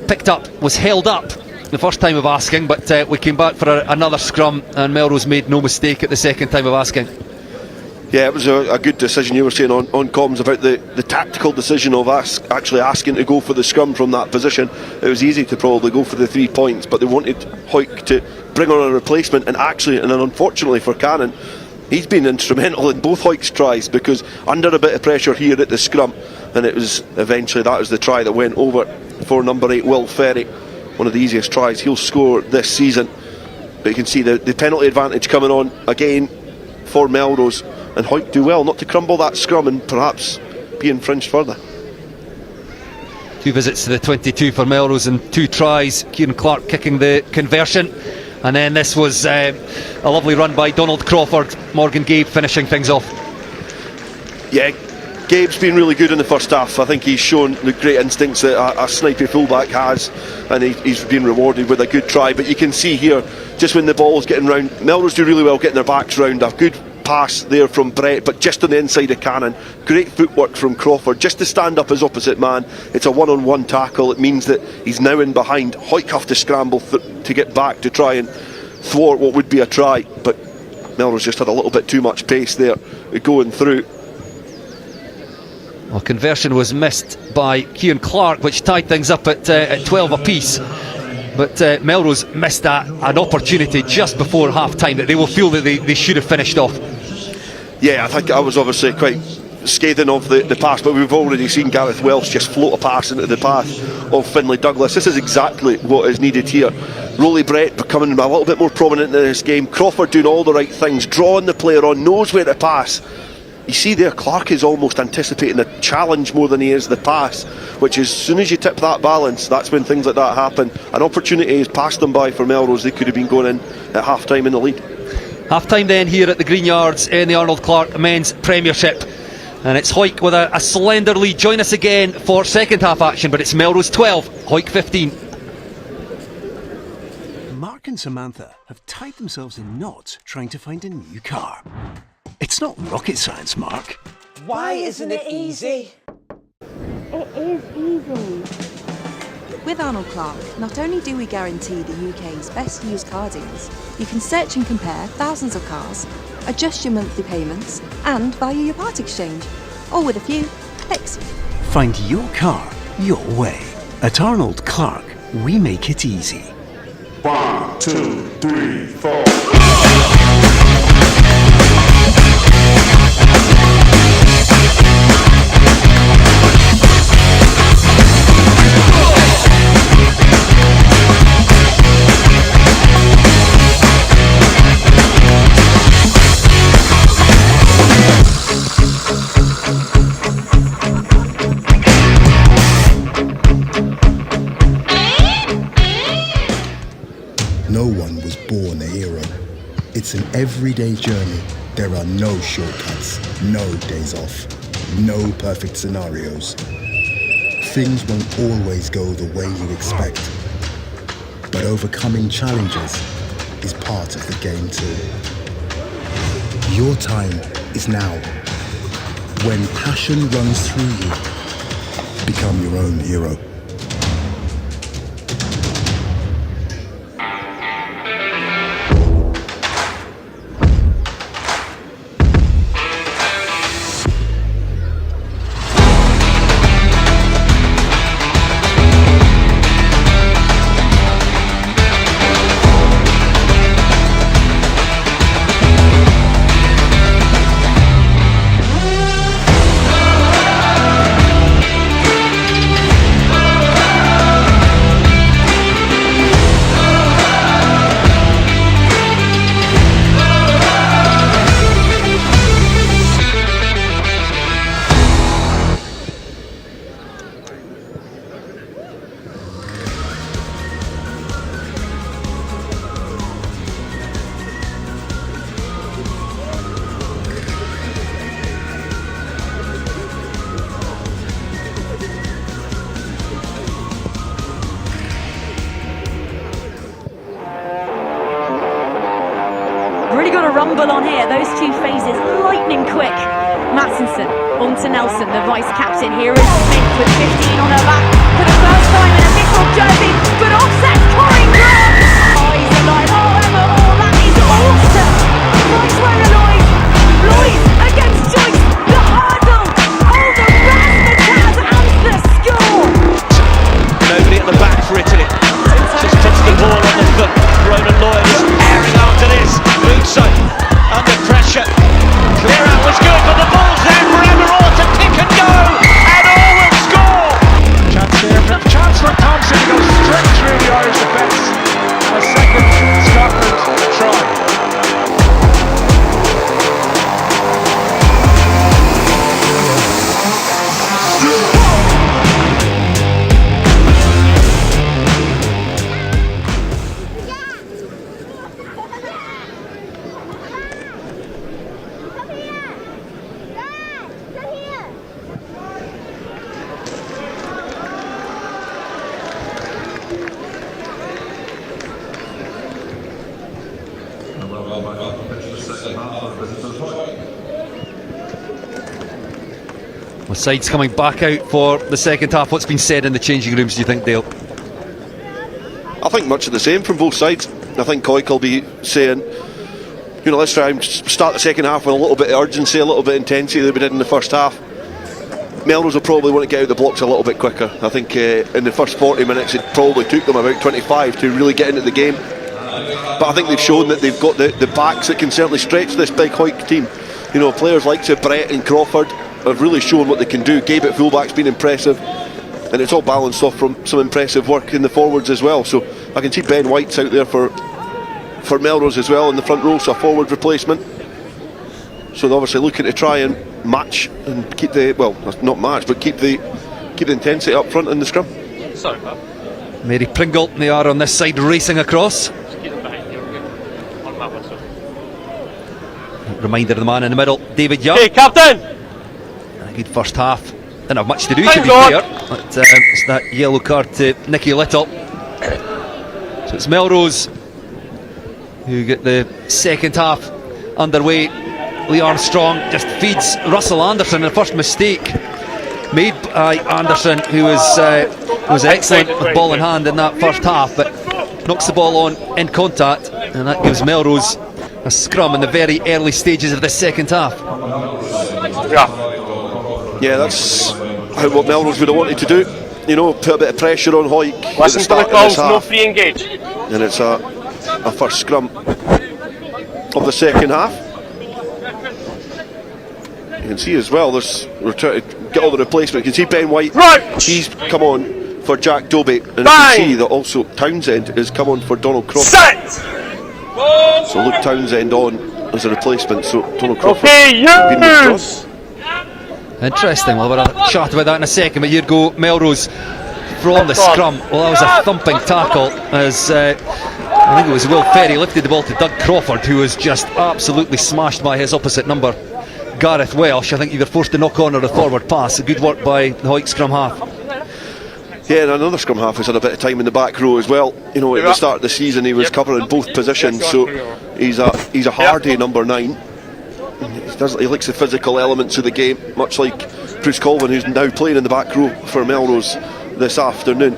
picked up, was held up the first time of asking, but we came back for another scrum, and Melrose made no mistake at the second time of asking. Yeah, it was a good decision. You were saying on comms about the tactical decision of actually asking to go for the scrum from that position. It was easy to probably go for the 3 points, but they wanted Hawick to bring on a replacement, and actually, and unfortunately for Cannon, he's been instrumental in both Hawick's tries, because under a bit of pressure here at the scrum, and it was eventually that was the try that went over for number 8 Will Ferry, one of the easiest tries he'll score this season. But you can see the penalty advantage coming on again for Melrose, and Hawick do well not to crumble that scrum and perhaps be infringed further. 2 visits to the 22 for Melrose and 2 tries. Kieran Clark kicking the conversion. And then this was a lovely run by Donald Crawford. Morgan Gabe finishing things off. Yeah, Gabe's been really good in the first half. I think he's shown the great instincts that a snipey fullback has, and he's been rewarded with a good try. But you can see here, just when the ball's getting round, Melrose do really well getting their backs round. A good pass there from Brett, but just on the inside of Cannon. Great footwork from Crawford, just to stand up his opposite man. It's a one-on-one tackle. It means that he's now in behind. Hawick have to scramble to get back to try and thwart what would be a try, but Melrose just had a little bit too much pace there going through. Well, conversion was missed by Kieran Clark, which tied things up at 12 apiece. But Melrose missed an opportunity just before half-time that they will feel that they should have finished off. Yeah, I think I was obviously quite scathing of the pass, but we've already seen Gareth Welsh just float a pass into the path of Finlay Douglas. This is exactly what is needed here. Rolly Brett becoming a little bit more prominent in this game. Crawford doing all the right things, drawing the player on, knows where to pass. You see there, Clark is almost anticipating the challenge more than he is the pass, which is, as soon as you tip that balance, that's when things like that happen. An opportunity has passed them by for Melrose. They could have been going in at half-time in the lead. Half-time then here at the Greenyards in the Arnold Clark Men's Premiership. And it's Hawick with a slender lead. Join us again for second half action, but it's Melrose 12, Hawick 15. Mark and Samantha have tied themselves in knots trying to find a new car. It's not rocket science, Mark. Why isn't it easy? It is easy. With Arnold Clark, not only do we guarantee the UK's best used car deals, you can search and compare thousands of cars, adjust your monthly payments, and value your part exchange, all with a few clicks. Find your car your way. At Arnold Clark, we make it easy. 1, 2, 3, 4. No one was born a hero. It's an everyday journey. There are no shortcuts, no days off, no perfect scenarios. Things won't always go the way you expect. But overcoming challenges is part of the game too. Your time is now. When passion runs through you, become your own hero. Really got a rumble on here, those two phases, lightning quick. Mattinson, on to Nelson, the vice-captain. Here is Smith with 15 on her back for the first time in a Missile jersey, but offset, Corey Grant! Eyes alive, oh Emma, oh that is awesome! Nice one, Lloyd against Joyce, the hurdle, oh the razzmatazz and the score! Nobody at the back for Italy, just puts the ball on the foot. Ronan Lloyd is airing after this. Musso under pressure. Clear out was good, but the ball's there for Emerald to pick and go, and all will score. Chance here, chance for Thompson to go straight through the Irish defence. A second Scotland try. With sides coming back out for the second half, what's been said in the changing rooms, do you think, Dale? I think much of the same from both sides. I think Hawick will be saying, you know, let's try and start the second half with a little bit of urgency, a little bit of intensity that we did in the first half. Melrose will probably want to get out the blocks a little bit quicker. I think in the first 40 minutes it probably took them about 25 to really get into the game. But I think they've shown that they've got the backs that can certainly stretch this big Hawick team. You know, players like Brett and Crawford have really shown what they can do. Gabe at fullback's been impressive, and it's all balanced off from some impressive work in the forwards as well. So I can see Ben White's out there for Melrose as well in the front row, so a forward replacement. So they're obviously looking to try and match and keep the, well, not match, but keep the intensity up front in the scrum. Sorry, Bob. Mary Pringle, they are on this side racing across. Reminder of the man in the middle, David Young. Hey, Captain! A good first half. Didn't have much to do, to be fair. But it's that yellow card to Nicky Little. So it's Melrose who get the second half underway. Lee Armstrong just feeds Russell Anderson. The first mistake made by Anderson, who was excellent with ball in hand in that first half, but knocks the ball on in contact, and that gives Melrose a scrum in the very early stages of the second half. Yeah, that's what Melrose would have wanted to do. You know, put a bit of pressure on Hawick at the Listen to start the calls, of this half. no free engage. And it's a first scrum of the second half. You can see as well, we're trying to get all the replacement. You can see Ben White, he's come on for Jack Dobie, and you can see that also Townsend has come on for Donald Crawford. So Luke Townsend on as a replacement, so Donald Crawford been withdrawn. Interesting, we'll have a chat about that in a second, but here go Melrose from the scrum. Well, that was a thumping tackle as I think it was Will Ferry lifted the ball to Doug Crawford, who was just absolutely smashed by his opposite number, Gareth Welsh. I think either forced a knock on or a forward pass. Good work by the Hawick scrum half. Yeah, and another scrum half has had a bit of time in the back row as well. You know, at the start of the season he was covering both positions, so he's a hardy number 9. He likes the physical elements of the game, much like Bruce Colvin, who's now playing in the back row for Melrose this afternoon.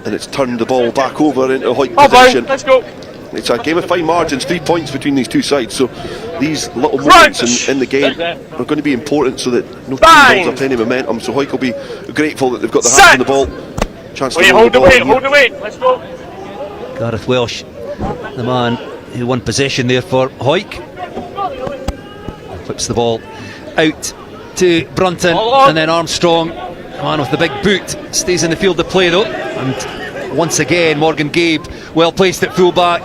And it's turned the ball back over into a Hawick position. Let's go. It's a game of fine margins, 3 points between these two sides, so these little moments in the game are going to be important so that no team builds up any momentum. So Hawick will be grateful that they've got the hands on the ball. Chance to hold the weight, let's go. Gareth Welsh, the man who won possession there for Hawick. Flips the ball out to Brunton, and then Armstrong, the man with the big boot, stays in the field of play though. And once again Morgan Gabe well placed at full-back.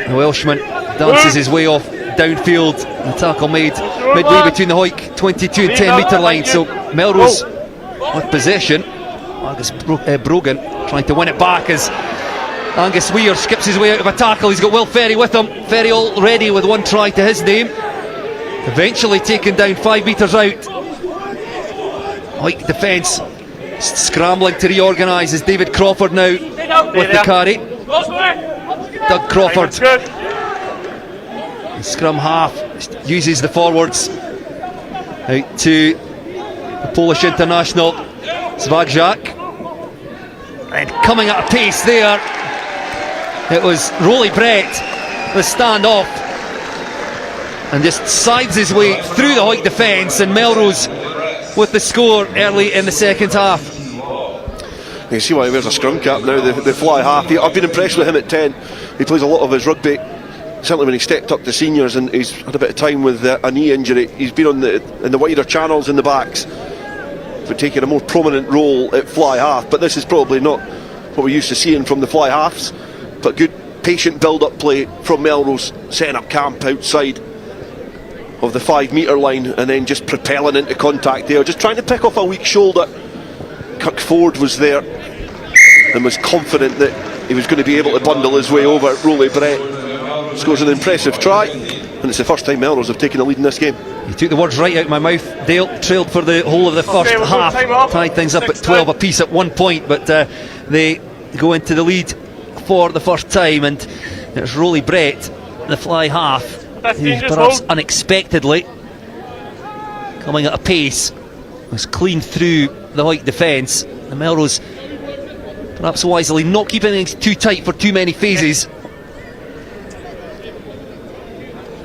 The Welshman dances his way off downfield. The tackle made midway between the Hawick 22 and 10 metre line. So Melrose with possession. Angus Brogan trying to win it back as Angus Weir skips his way out of a tackle. He's got Will Ferry with him. Ferry already with one try to his name. Eventually taken down 5 metres out. Hawick defence scrambling to reorganise as David Crawford now with the carry. Doug Crawford, the scrum half, uses the forwards out to the Polish international Zwagjak, and coming at a pace there it was Rolly Brett, the stand-off, and just sides his way through the Hawick defence, and Melrose with the score early in the second half. You can see why he wears a scrum cap now, the fly half. I've been impressed with him at 10. He plays a lot of his rugby, certainly when he stepped up to seniors, and he's had a bit of time with a knee injury. He's been in the wider channels in the backs, but taking a more prominent role at fly half. But this is probably not what we're used to seeing from the fly halves, but good patient build-up play from Melrose, setting up camp outside of the 5 metre line and then just propelling into contact there, just trying to pick off a weak shoulder. Kirk Ford was there and was confident that he was going to be able to bundle his way over. Rolly Brett scores an impressive try, and it's the first time Melrose have taken a lead in this game. You took the words right out of my mouth. Dale trailed for the whole of the first half, tied things up at 12 apiece at one point, but they go into the lead for the first time, and It's Rolly Brett, the fly half, who perhaps unexpectedly, coming at a pace, was clean through the Hawick defence. The Melrose, perhaps wisely, not keeping things too tight for too many phases.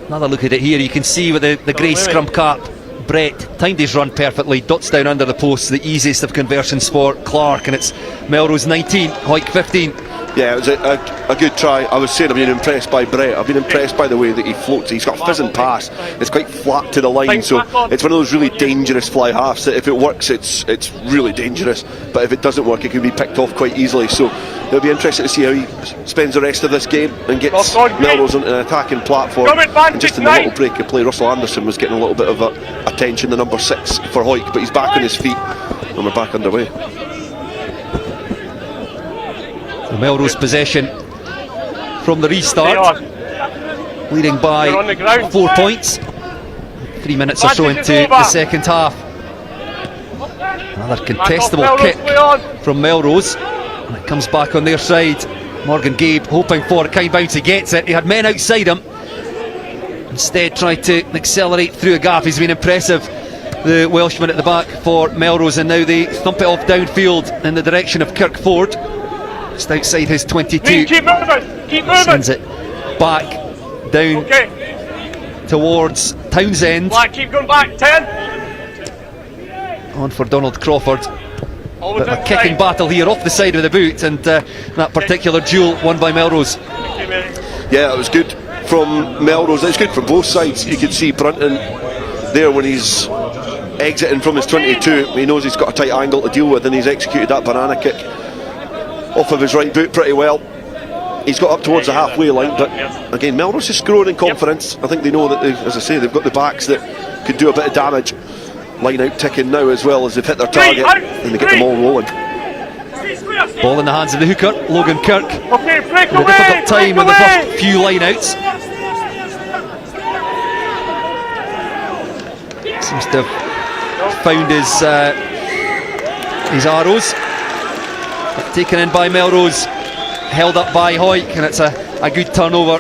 Another look at it here. You can see with the grey scrum cap, Brett timed his run perfectly, dots down under the post, the easiest of conversions for Clark, and it's Melrose 19, Hawick 15. Yeah, it was a good try. I was saying I've been impressed by Brett. I've been impressed by the way that he floats. He's got a fizzing pass. It's quite flat to the line, so it's one of those really dangerous fly halves that if it works, it's really dangerous. But if it doesn't work, it can be picked off quite easily. So it'll be interesting to see how he spends the rest of this game and gets Melrose onto an attacking platform. And just in the little break of play, Russell Anderson was getting a little bit of attention, the number 6 for Hawick, but he's back on his feet and we're back underway. The Melrose possession from the restart, leading by 4 points. 3 minutes or so into the second half. Another contestable kick from Melrose, and it comes back on their side. Morgan Gabe hoping for a kind bounce, he gets it. He had men outside him, instead tried to accelerate through a gap. He's been impressive, the Welshman at the back for Melrose, and now they thump it off downfield in the direction of Kirkford. Just outside his 22. Keep moving. Sends it back down towards Townsend. Keep going back, 10. On for Donald Crawford. Bit of a kicking battle here off the side of the boot, and that particular duel won by Melrose. Yeah, it was good from Melrose. It's good from both sides. You can see Brunton there when he's exiting from his 22. He knows he's got a tight angle to deal with, and he's executed that banana kick off of his right boot pretty well. He's got up towards the halfway line, but again, Melrose is growing in confidence. I think they know that, as I say, they've got the backs that could do a bit of damage. Line out ticking now as well as they've hit their target, and they get them all rolling. Ball in the hands of the hooker, Logan Kirk. With a difficult time with the first few line outs. Seems to have found his arrows. Taken in by Melrose, held up by Hawick, and it's a good turnover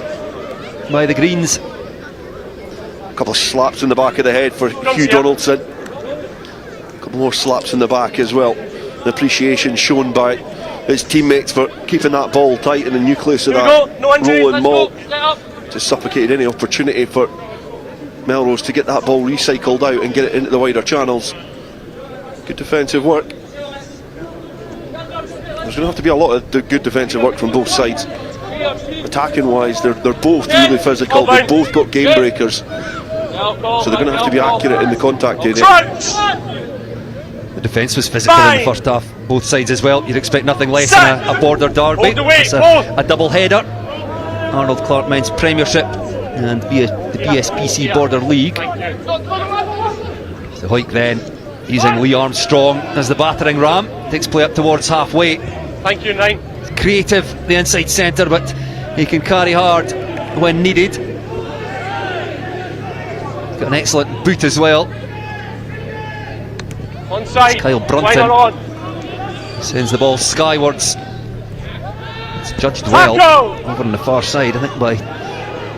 by the Greens. A couple of slaps in the back of the head for Hugh Donaldson. A couple more slaps in the back as well. The appreciation shown by his teammates for keeping that ball tight in the nucleus of that rolling maul. Just suffocated any opportunity for Melrose to get that ball recycled out and get it into the wider channels. Good defensive work. There's going to have to be a lot of good defensive work from both sides. Attacking wise, they're both really physical. They've both got game breakers, so they're going to have to be accurate in the contact area. The defence was physical in the first half, both sides as well. You'd expect nothing less than a border derby. It's a double header. Arnold Clark Men's Premiership and the BSPC Border League. So Hawick then using Lee Armstrong as the battering ram. Takes play up towards halfway. Thank you, 9. Creative, the inside centre, but he can carry hard when needed. Got an excellent boot as well. Onside. Kyle Brunton sends the ball skywards. It's judged well over on the far side, I think, by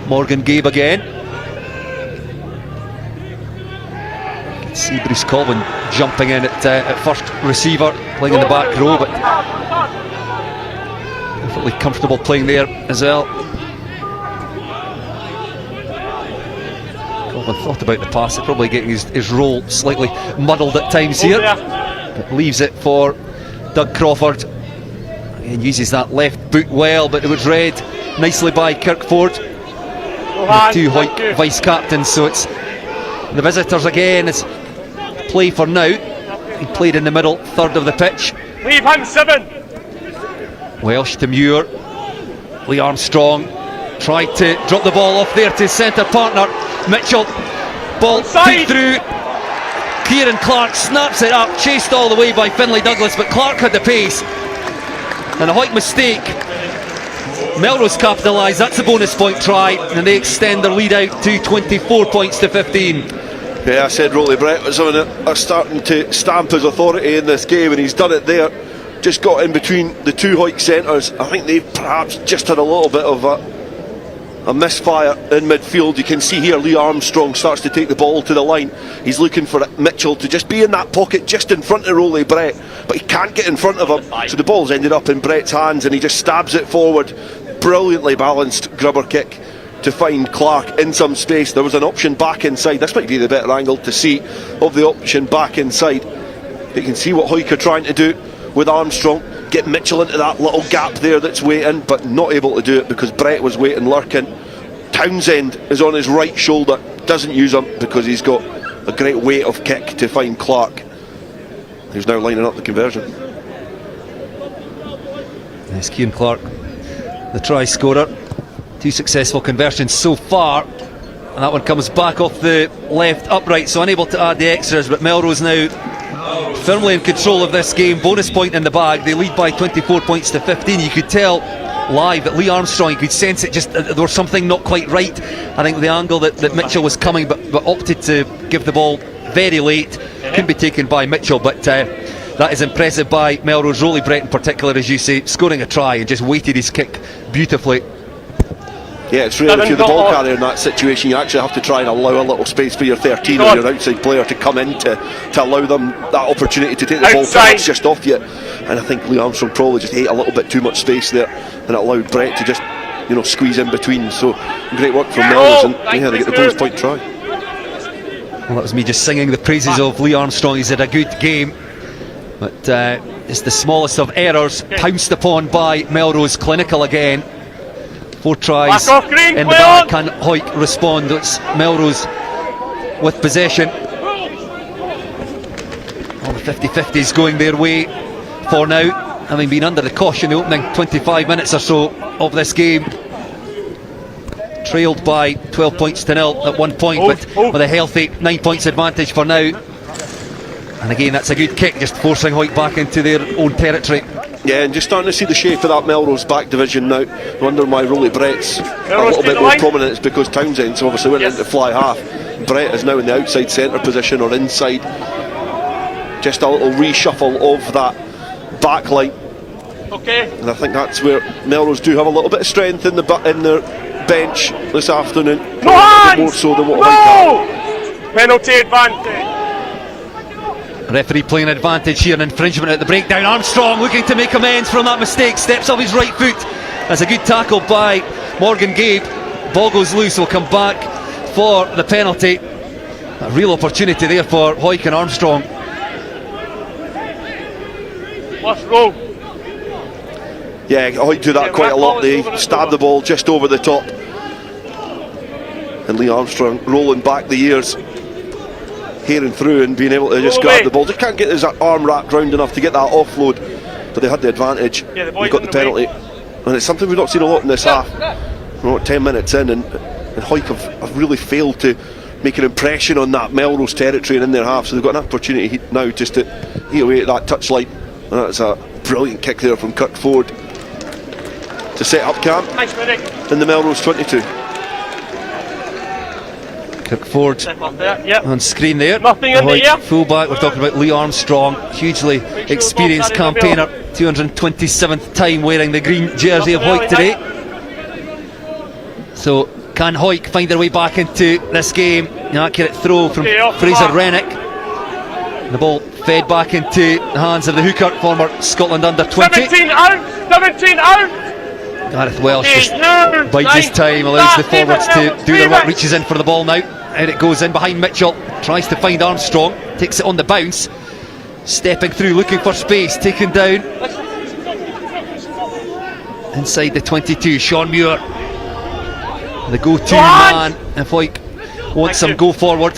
Morgan Gabe again. You can see Bruce Colvin jumping in at first receiver, playing in the back row, but perfectly comfortable playing there as well. Colvin thought about the pass, probably getting his role slightly muddled at times here, but leaves it for Doug Crawford. Again, uses that left boot well, but it was read nicely by Kirkford. The two Hawick vice captains, so it's the visitors again. It's play for now. He played in the middle third of the pitch. Leave him 7. Welsh to Muir. Lee Armstrong tried to drop the ball off there to his centre partner Mitchell. Ball put through. Kieran Clark snaps it up, chased all the way by Finlay Douglas, but Clark had the pace. And a Hawick mistake. Melrose capitalise, that's a bonus point try, and they extend their lead out to 24 points to 15. Yeah, I said Rolly Brett was starting to stamp his authority in this game, and he's done it there. Just got in between the two Hawick centres. I think they've perhaps just had a little bit of A misfire in midfield. You can see here Lee Armstrong starts to take the ball to the line. He's looking for Mitchell to just be in that pocket just in front of Rolly Brett, but he can't get in front of him, so the ball's ended up in Brett's hands and he just stabs it forward. Brilliantly balanced grubber kick to find Clark in some space. There was an option back inside. This might be the better angle to see of the option back inside. You can see what Hawick are trying to do with Armstrong, get Mitchell into that little gap there that's waiting, but not able to do it because Brett was waiting, lurking. Townsend is on his right shoulder, doesn't use him because he's got a great weight of kick to find Clark, who's now lining up the conversion. Yes, Cian Clark, the try scorer. 2 successful conversions so far, and that one comes back off the left upright, so unable to add the extras. But Melrose now firmly in control of this game. Bonus point in the bag. They lead by 24 points to 15. You could tell live that Lee Armstrong, you could sense it, just there was something not quite right. I think the angle that Mitchell was coming, but opted to give the ball very late. Couldn't be taken by Mitchell, but that is impressive by Melrose. Rolly Brett in particular, as you say, scoring a try and just weighted his kick beautifully. Yeah, it's really, if you're the ball carrier in that situation, you actually have to try and allow a little space for your 13 or your outside player to come in to allow them that opportunity to take the ball perhaps just off you. And I think Lee Armstrong probably just ate a little bit too much space there, and it allowed Brett to just, you know, squeeze in between. So great work from Melrose, and yeah, they get the bonus point try. Well, that was me just singing the praises of Lee Armstrong. He's had a good game, but it's the smallest of errors, pounced upon by Melrose. Clinical again. 4 tries in the back. Can Hawick respond? It's Melrose with possession. All the 50-50s going their way for now, having been under the caution the opening 25 minutes or so of this game. Trailed by 12 points to 0 at one point, but with a healthy 9 points advantage for now. And again, that's a good kick, just forcing Hawick back into their own territory. Yeah, and just starting to see the shape of that Melrose back division now. I wonder why Rolly Brett's a little bit more prominent. It's because Townsend's obviously went into fly half. Brett is now in the outside centre position or inside. Just a little reshuffle of that back line. Okay. And I think that's where Melrose do have a little bit of strength in their bench this afternoon. More so than what no! Penalty advantage. Referee playing advantage here, an infringement at the breakdown. Armstrong looking to make amends from that mistake, steps off his right foot. That's a good tackle by Morgan Gabe. Ball goes loose, will come back for the penalty. A real opportunity there for Hawick and Armstrong. Let's go. Yeah, Hawick do that quite a lot. They stab the ball just over the top, and Lee Armstrong rolling back the ears, hearing through and being able to just grab the ball. Just can't get his arm wrapped round enough to get that offload, but they had the advantage. They got the penalty, and it's something we've not seen a lot in this half. We're 10 minutes in, and Hawick have really failed to make an impression on that Melrose territory and in their half, so they've got an opportunity now just to eat away at that touchline. And that's a brilliant kick there from Kirk Ford to set up camp in the Melrose 22. Kirk Ford on screen there. Nothing in the air. Fullback, we're talking about Lee Armstrong, hugely experienced campaigner, 227th time wearing the green jersey of Hawick today. So can Hawick find their way back into this game? An accurate throw from Fraser Rennick. The ball fed back into the hands of the hooker, former Scotland under-20. 17 out! 17 out! Gareth Welsh just bides his time, allows the forwards to do their work, reaches in for the ball now, and it goes in behind Mitchell, tries to find Armstrong, takes it on the bounce, stepping through, looking for space, taken down inside the 22. Sean Muir, the go-to man if Hawick wants some go forward.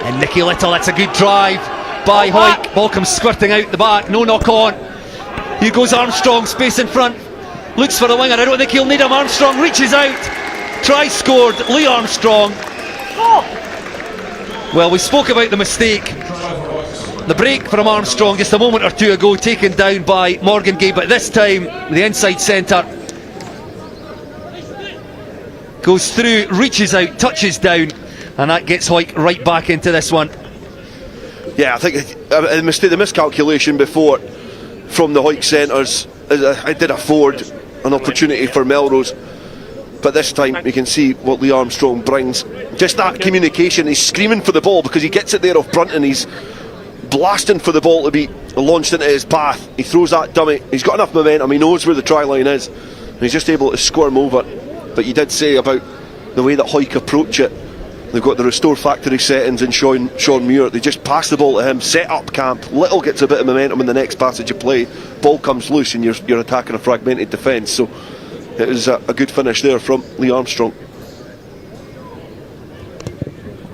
And Nicky Little, that's a good drive by Hawick. Ball comes squirting out the back, no knock on. Here goes Armstrong, space in front, looks for the winger, I don't think he'll need him. Armstrong reaches out, try scored, Lee Armstrong. Well, we spoke about the mistake, the break from Armstrong just a moment or two ago, taken down by Morgan Gabe, but this time the inside centre goes through, reaches out, touches down, and that gets Hawick right back into this one. Yeah, I think the miscalculation before from the Hawick centres, I did a Ford an opportunity for Melrose, but this time you can see what Lee Armstrong brings. Just that communication. He's screaming for the ball because he gets it there off Brunton. He's blasting for the ball to be launched into his path. He throws that dummy. He's got enough momentum. He knows where the try line is, and he's just able to squirm over. But you did say about the way that Hawick approach it. They've got the Restore Factory settings and Sean Muir. They just pass the ball to him, set up camp. Little gets a bit of momentum in the next passage of play. Ball comes loose and you're attacking a fragmented defence. So it was a good finish there from Lee Armstrong.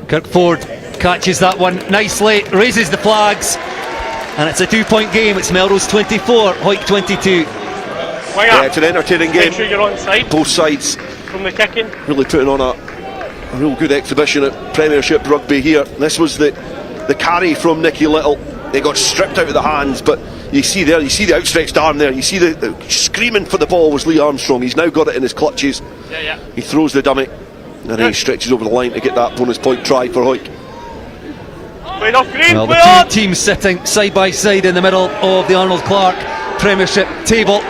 Kirkford catches that one nicely, raises the flags, and it's a 2-point game. It's Melrose 24, Hawick 22. Yeah, it's an entertaining game. Make sure you're on side. Both sides From the kicking. really putting on a real good exhibition at Premiership rugby here. This was the carry from Nicky Little. They got stripped out of the hands, but you see the outstretched arm there. You see the screaming for the ball was Lee Armstrong. He's now got it in his clutches. He throws the dummy, and then he stretches over the line to get that bonus point try for Hawick. Well, the two teams sitting side by side in the middle of the Arnold Clark Premiership table.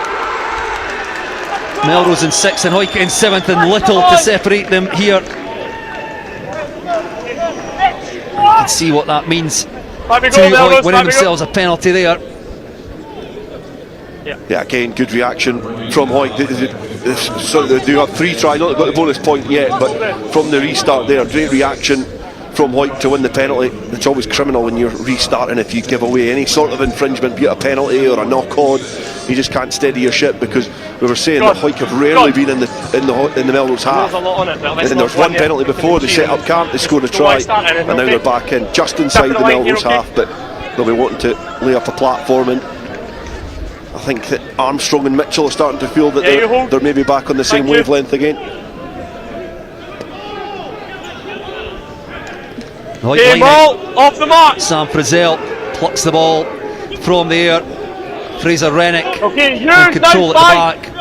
Melrose in 6th and Hawick in 7th, and little to separate them here. You can see what that means to Hawick winning themselves a penalty there. Yeah, again, good reaction from Hawick. They do have 3 tries, not got the bonus point yet, but from the restart there, great reaction from Hawick to win the penalty. It's always criminal when you're restarting if you give away any sort of infringement, be it a penalty or a knock-on. You just can't steady your ship, because we were saying that Hawick have rarely been in the Melrose half. And there was one penalty before they set up camp, they scored a try, and now they're back in just inside the Melrose half, but they'll be wanting to lay up a platform. And I think that Armstrong and Mitchell are starting to feel that they're maybe back on the same wavelength again. Game ball off the mark. Sam Frizzell plucks the ball from the air. Fraser Rennick in control at the back.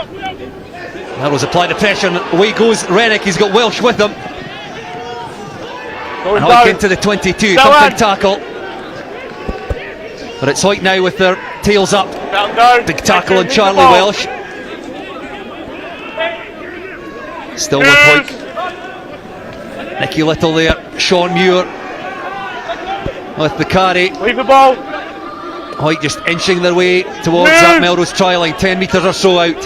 Melrose applying the pressure, and away goes Rennick. He's got Welsh with him. And Hawick into the 22. Thumping tackle. But it's Hawick now with their tails up. Big tackle on Charlie Welsh. Still with Hawick. Nicky Little there. Sean Muir with the carry. Leave the ball. Hawick just inching their way towards that Melrose try line, 10 metres or so out.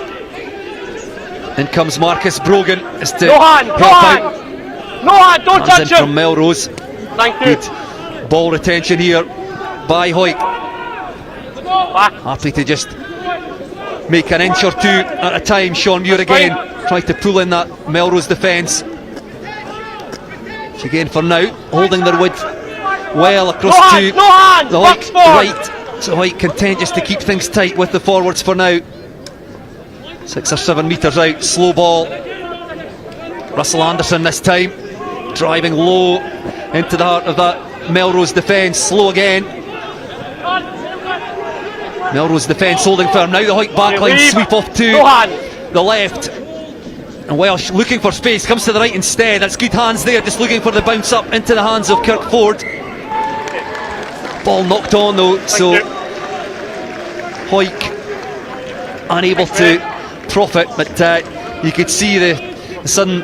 In comes Marcus Brogan as to help out. No hand, don't touch him. From Melrose. Thank you. Good ball retention here by Hawick. Happy to just make an inch or two at a time. Sean Muir again trying to pull in that Melrose defence. Again for now, holding their width well across to the Hawick right. So Hawick content just to keep things tight with the forwards for now. 6 or 7 metres out, slow ball. Russell Anderson this time, driving low into the heart of that Melrose defence. Slow again. Melrose defence holding firm. Now the Hawick backline sweep off to the left. And Welsh looking for space, comes to the right instead. That's good hands there, just looking for the bounce up into the hands of Kirkford. Ball knocked on though, so Hawick unable to profit, but you could see the sudden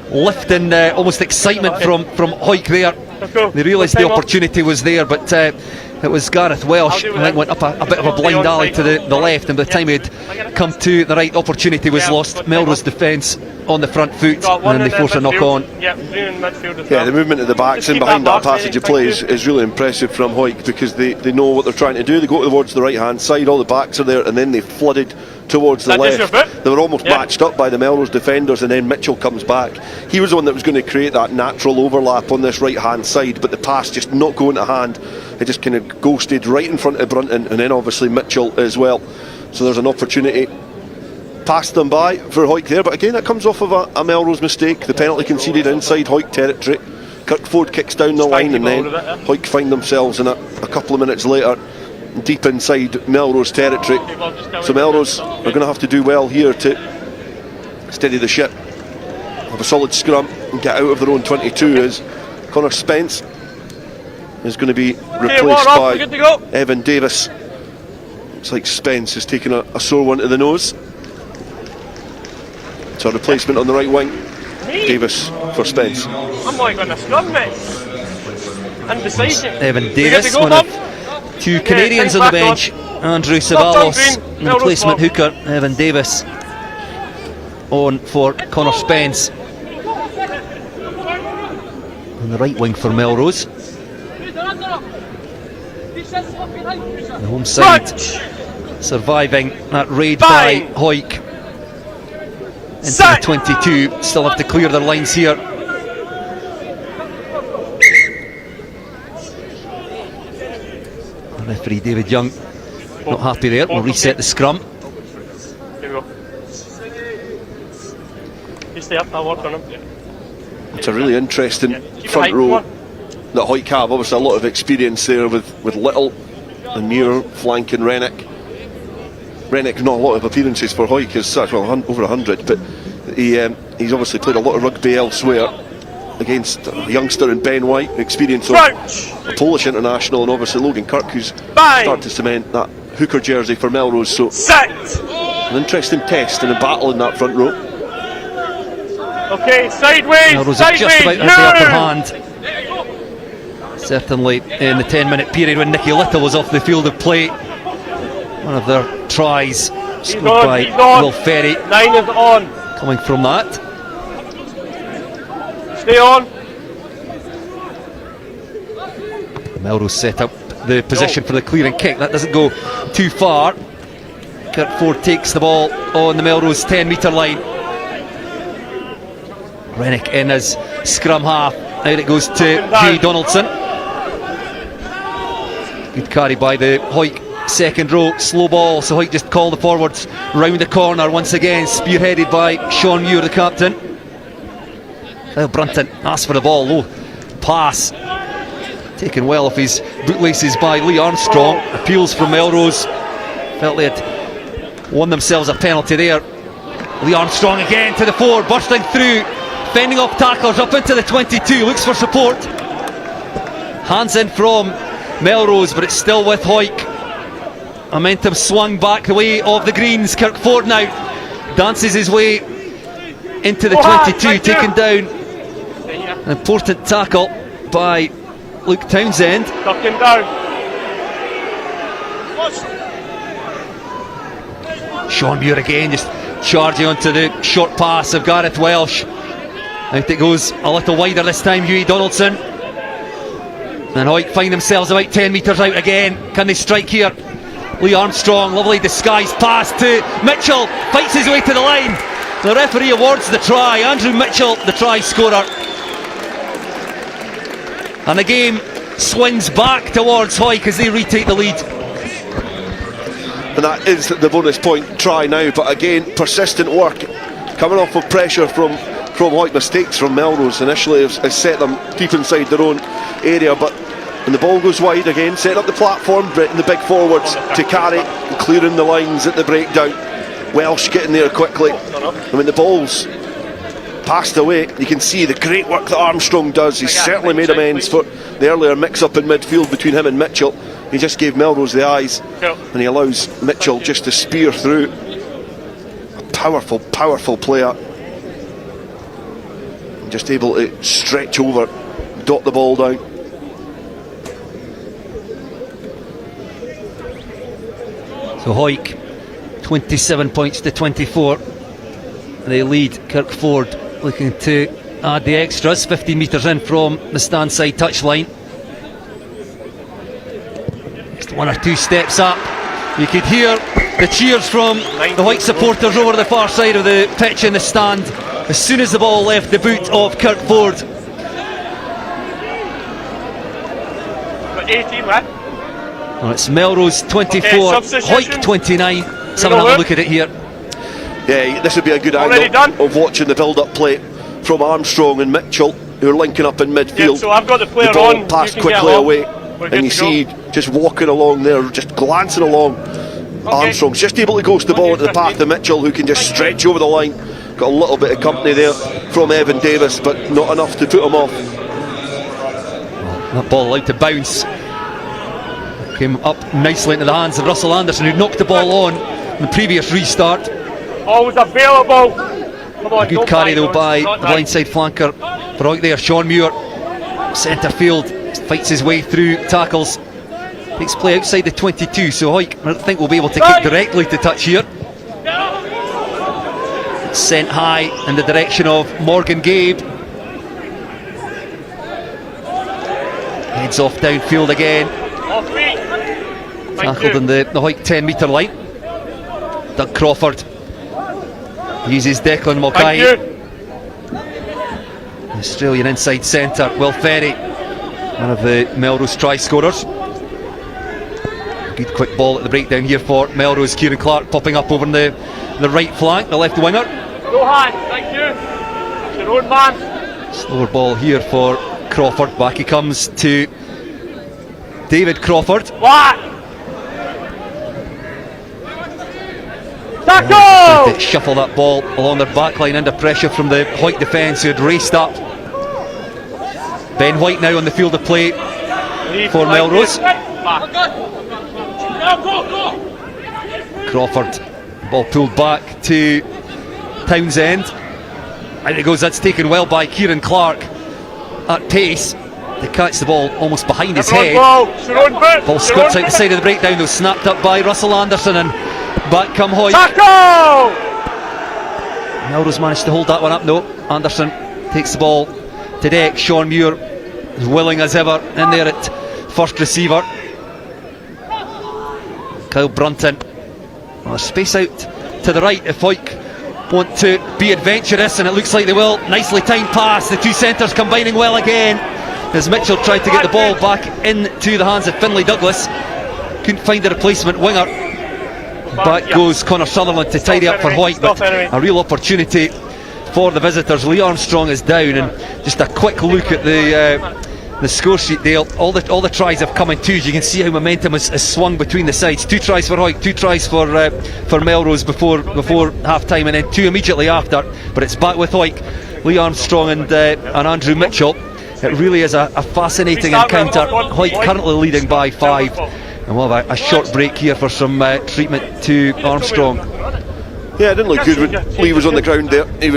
lift and almost excitement from Hawick there. They realised the opportunity was there, but it was Gareth Welsh, I think, went up a bit of a blind alley to the left, and by the time he'd come to the right, opportunity was lost. Melrose defence on the front foot, and then they force a knock on. Yeah, the movement of the backs in behind that passage of play is really impressive from Hawick, because they know what they're trying to do. They go towards the right hand side, all the backs are there, and then they flooded towards the left. They were almost matched up by the Melrose defenders, and then Mitchell comes back. He was the one that was going to create that natural overlap on this right hand side, but the pass just not going to hand. It just kind of ghosted right in front of Brunton, and then obviously Mitchell as well. So there's an opportunity passed them by for Hawick there, but again it comes off of a Melrose mistake. The penalty conceded inside Hawick territory. Kirkford kicks down the line, and then Hawick find themselves in a couple of minutes later deep inside Melrose territory. So Melrose are going to have to do well here to steady the ship, have a solid scrum and get out of their own 22, as Connor Spence is going to be replaced by Evan Davis. Looks like Spence has taken a sore one to the nose. So a replacement on the right wing. Davis for Spence. I'm like on a scrum, mate. And beside you. Evan Davis, one of two Canadians on the bench. Andrew Savalos, the replacement hooker. Evan Davis on for Connor Spence. On the right wing for Melrose. The home side surviving that raid by Hawick into the 22. Still have to clear their lines here. Referee David Young not happy there. We'll reset the scrum. Here we go. You stay up, I'll work on him. It's a really interesting front row that Hawick have. Obviously a lot of experience there with Little and Muir flanking Rennick. Rennick not a lot of appearances for Hawick as such, well over 100, but he's obviously played a lot of rugby elsewhere against a youngster in Ben White, experience of a Polish international, and obviously Logan Kirk, who's started to cement that hooker jersey for Melrose. So an interesting test and a battle in that front row. Okay, sideways, Melrose sideways, just about had the upper hand. Certainly in the 10-minute period when Nicky Little was off the field of play. One of their tries scored by Will Ferry. 9 is on. Coming from that. Stay on. Melrose set up the position for the clearing kick. That doesn't go too far. Kirkford takes the ball on the Melrose 10-metre line. Rennick in as scrum half. Out it goes to Hughie Donaldson. Good carry by the Hawick second row. Slow ball, so Hawick just call the forwards round the corner once again, spearheaded by Sean Muir, the captain. Kyle Brunton asks for the ball. Low pass taken well off his bootlaces by Lee Armstrong. Appeals from Melrose. Felt they had won themselves a penalty there. Lee Armstrong again to the fore, bursting through, fending off tacklers up into the 22, looks for support. Hands in from Melrose, but it's still with Hawick. Momentum swung back the way of the Greens. Kirkford now dances his way into the 22, taken down. An important tackle by Luke Townsend. Duck him down. Sean Muir again, just charging onto the short pass of Gareth Welsh. Out it goes a little wider this time, Hughie Donaldson. And Hawick find themselves about 10 metres out again. Can they strike here? Lee Armstrong, lovely disguised pass to Mitchell, fights his way to the line. The referee awards the try. Andrew Mitchell, the try scorer. And the game swings back towards Hawick as they retake the lead. And that is the bonus point try now, but again, persistent work coming off of pressure from Hawick. Mistakes from Melrose initially has set them deep inside their own area, but when the ball goes wide again, set up the platform, and the big forwards to carry, clearing the lines at the breakdown. Welsh getting there quickly, and when the ball's passed away, you can see the great work that Armstrong does. He's certainly made amends for the earlier mix-up in midfield between him and Mitchell. He just gave Melrose the eyes, and he allows Mitchell just to spear through. A powerful, powerful player. Just able to stretch over, dot the ball down. So Hawick 27 points to 24. They lead. Kirkford looking to add the extras, 15 metres in from the stand side touchline. Just one or two steps up. You could hear the cheers from the Hawick supporters over the far side of the pitch in the stand as soon as the ball left the boot of Kirkford. 18, right? Well, it's Melrose 24, Hawick 29. Let's have another look at it here. Yeah, this would be a good angle of watching the build-up play from Armstrong and Mitchell, who are linking up in midfield. Yeah, so I've got the player ball on, passed you can quickly away, and you to see just walking along there, just glancing along. Armstrong's just able to ghost the ball into the path of Mitchell, who can just stretch over the line. Got a little bit of company there from Evan Davis, but not enough to put him off. That ball allowed to bounce. Came up nicely into the hands of Russell Anderson, who knocked the ball on in the previous restart. Always available. A good carry though by the blindside flanker for Hawick there. Sean Muir, centre field, fights his way through tackles. Takes play outside the 22, so Hawick I don't think will be able to kick directly to touch here. Sent high in the direction of Morgan Gabe. Heads off downfield again. Tackled in the Hawick 10 metre line. Doug Crawford uses Declan Mulcahy. Australian inside centre. Will Ferry, one of the Melrose try scorers. Good quick ball at the breakdown here for Melrose. Kieran Clark popping up over the right flank, the left winger. Go high, thank you. That's your own man. Slower ball here for Crawford. Back he comes to David Crawford. What? Tackle! To shuffle that ball along their backline under pressure from the Hawick defence who had raced up. Ben White now on the field of play for Melrose. Crawford, ball pulled back to Townsend. Out it goes, that's taken well by Kieran Clark at pace. They catch the ball almost behind his head. Ball squirts out the side of the breakdown though, snapped up by Russell Anderson, and back come Hawick. Tackle! Melrose managed to hold that one up though. Anderson takes the ball to deck. Sean Muir is willing as ever in there at first receiver. Kyle Brunton. Well, space out to the right if Hawick want to be adventurous, and it looks like they will. Nicely timed pass, the two centres combining well again as Mitchell tried to get the ball back into the hands of Finlay Douglas. Couldn't find a replacement winger. Back goes Connor Sutherland to tidy up for Hawick, but a real opportunity for the visitors. Lee Armstrong is down, and just a quick look at the score sheet, Dale. All the tries have come in twos. You can see how momentum is swung between the sides. 2 tries for Hawick, 2 tries for Melrose before half time, and then 2 immediately after. But it's back with Hawick, Lee Armstrong and Andrew Mitchell. It really is a fascinating encounter. Hawick currently leading by 5, and we'll have a short break here for some treatment to Armstrong. Yeah, it didn't look good when Lee was on the ground there. He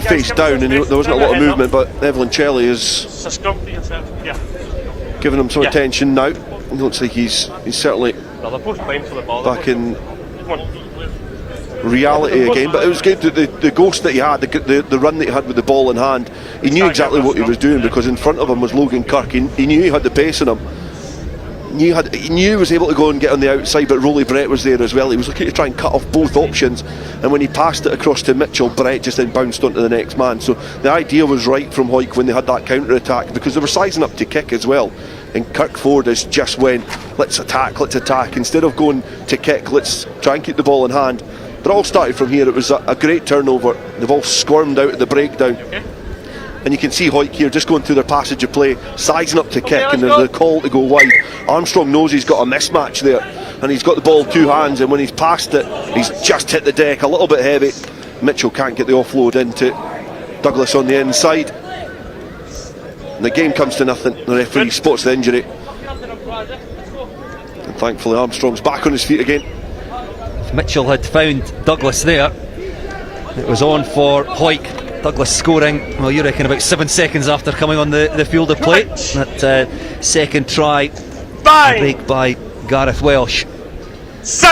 faced down, and there wasn't a lot of movement, but Evelyn Shelley is giving him some attention now. It looks like he's certainly back in reality again, but it was good that the ghost that he had, the run that he had with the ball in hand, he knew exactly what he was doing, because in front of him was Logan Kirk. He knew he had the pace in him. He knew he was able to go and get on the outside, but Rolly Brett was there as well. He was looking to try and cut off both options, and when he passed it across to Mitchell, Brett just then bounced onto the next man. So the idea was right from Hawick when they had that counter attack, because they were sizing up to kick as well, and Kirk Ford has just went, let's attack, instead of going to kick, let's try and keep the ball in hand. But it all started from here. It was a great turnover. They've all squirmed out at the breakdown. And you can see Hawick here just going through their passage of play, sizing up to kick, and there's the call to go wide. Armstrong knows he's got a mismatch there, and he's got the ball 2 hands, and when he's passed it, he's just hit the deck a little bit heavy. Mitchell can't get the offload into Douglas on the inside. And the game comes to nothing. The referee spots the injury. And thankfully Armstrong's back on his feet again. If Mitchell had found Douglas there, it was on for Hawick. Douglas scoring, well, you reckon about 7 seconds after coming on the field of play. That second try, break by Gareth Welsh. So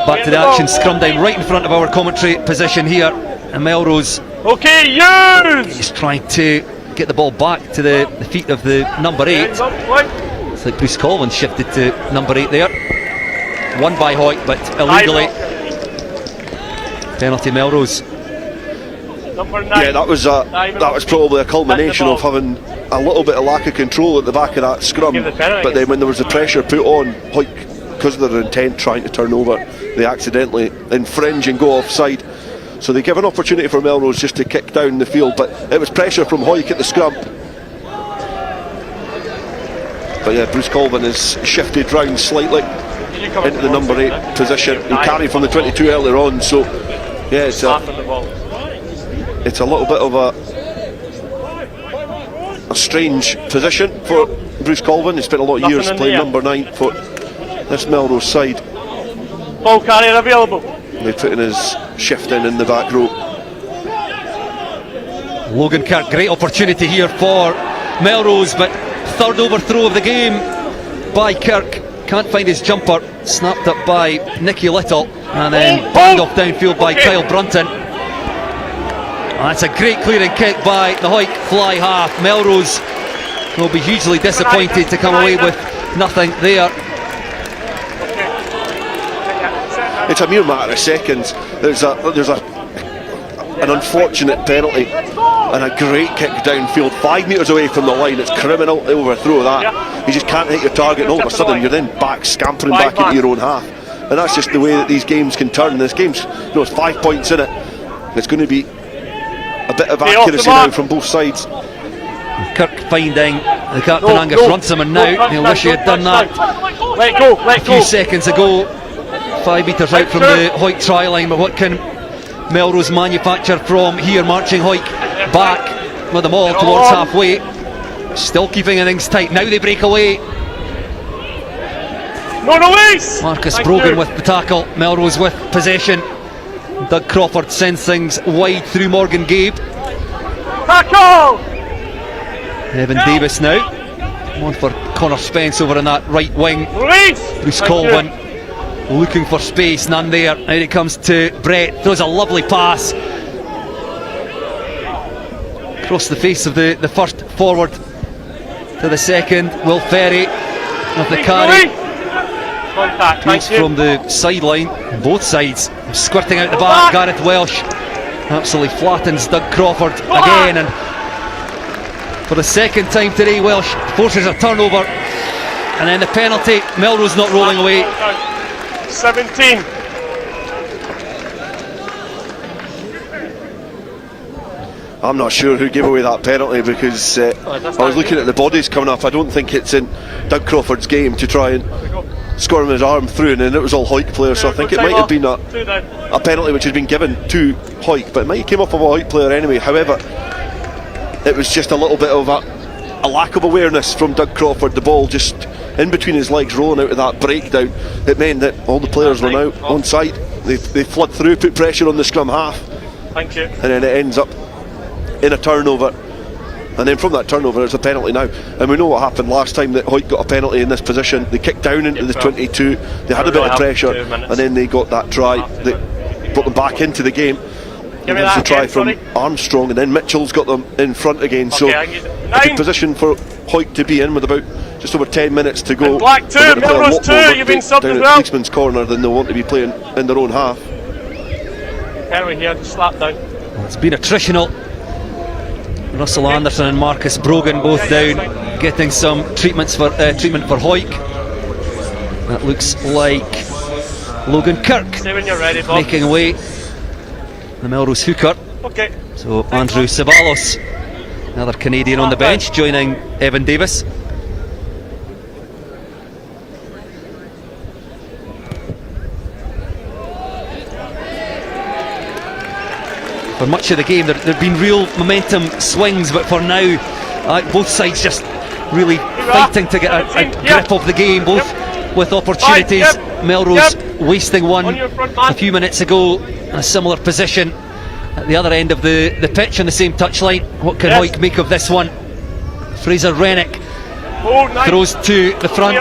back to the action, scrum down right in front of our commentary position here, and Melrose is trying to get the ball back to the feet of the number 8. It's like Bruce Colvin shifted to number 8 there. Won by Hawick, but illegally. Penalty Melrose. Yeah, that was probably a culmination of having a little bit of lack of control at the back of that scrum, but then when there was the pressure put on Hawick, because of their intent trying to turn over, they accidentally infringe and go offside, so they give an opportunity for Melrose just to kick down the field, but it was pressure from Hawick at the scrum. But yeah, Bruce Colvin has shifted round slightly into the number 8 position. He carried from the 22 earlier on, so yeah, it's a little bit of a strange position for Bruce Colvin. He spent a lot of years playing number 9 for this Melrose side. Ball carrier available. They're putting his shift in the back row. Logan Kirk, great opportunity here for Melrose, but third overthrow of the game by Kirk. Can't find his jumper, snapped up by Nicky Little, and then banged off downfield by Kyle Brunton. That's a great clearing kick by the Hawick fly half. Melrose will be hugely disappointed to come away with nothing there. It's a mere matter of seconds. There's an unfortunate penalty and a great kick downfield, 5 metres away from the line. It's criminal to overthrow that. You just can't hit your target, and all of a sudden you're then back scampering back into your own half. And that's just the way that these games can turn. This game's, it's 5 points in it. It's going to be a bit of accuracy now from both sides. Kirk finding the captain Angus Runciman now. He'll wish he had done that a few seconds ago. 5 metres out from the Hawick try line, but what can Melrose manufacture from here? Marching Hawick back with them all towards halfway, still keeping things tight. Now they break away. Marcus Brogan with the tackle, Melrose with possession. Doug Crawford sends things wide through Morgan Gabe. Tackle! Evan Davis now, one for Connor Spence over in that right wing. Bruce Colvin looking for space, none there. Now it comes to Brett, throws a lovely pass across the face of the first forward to the second. Will Ferry of the carry. Peels from the sideline, both sides, squirting out the back. Gareth Welsh absolutely flattens Doug Crawford again, and for the second time today Welsh forces a turnover, and then the penalty. Melrose not rolling away. 17. I'm not sure who gave away that penalty, because I was looking at the bodies coming up. I don't think it's in Doug Crawford's game to try and squirm his arm through, and then it was all Hawick players, so I think it might have been a penalty which had been given to Hawick, but it might have came off of a Hawick player anyway. However, it was just a little bit of a lack of awareness from Doug Crawford. The ball just in between his legs, rolling out of that breakdown. It meant that all the players were now on side. They flood through, put pressure on the scrum half. Thank you. And then it ends up in a turnover, and then from that turnover it's a penalty now. And we know what happened last time that Hawick got a penalty in this position. They kicked down into the 22, they had a bit of pressure, and then they got that try that brought them back into the game. Give me that a try from Armstrong, and then Mitchell's got them in front again. So a good position for Hawick to be in with about just over 10 minutes to go. Black 2, Melrose 2, you've been subbed as well. Policeman's corner, than they'll want to be playing in their own half. Henry here, just slap down. It's been attritional. Russell Anderson and Marcus Brogan both down, getting some treatment for Hawick. That looks like Logan Kirk making away, the Melrose hooker. So Andrew Ceballos, another Canadian on the bench, joining Evan Davis. For much of the game there have been real momentum swings, but for now both sides just really fighting to get a grip of the game, both with opportunities. Melrose wasting one a few minutes ago in a similar position at the other end of the pitch on the same touchline. What can Hawick make of this one? Fraser Rennick throws to the front,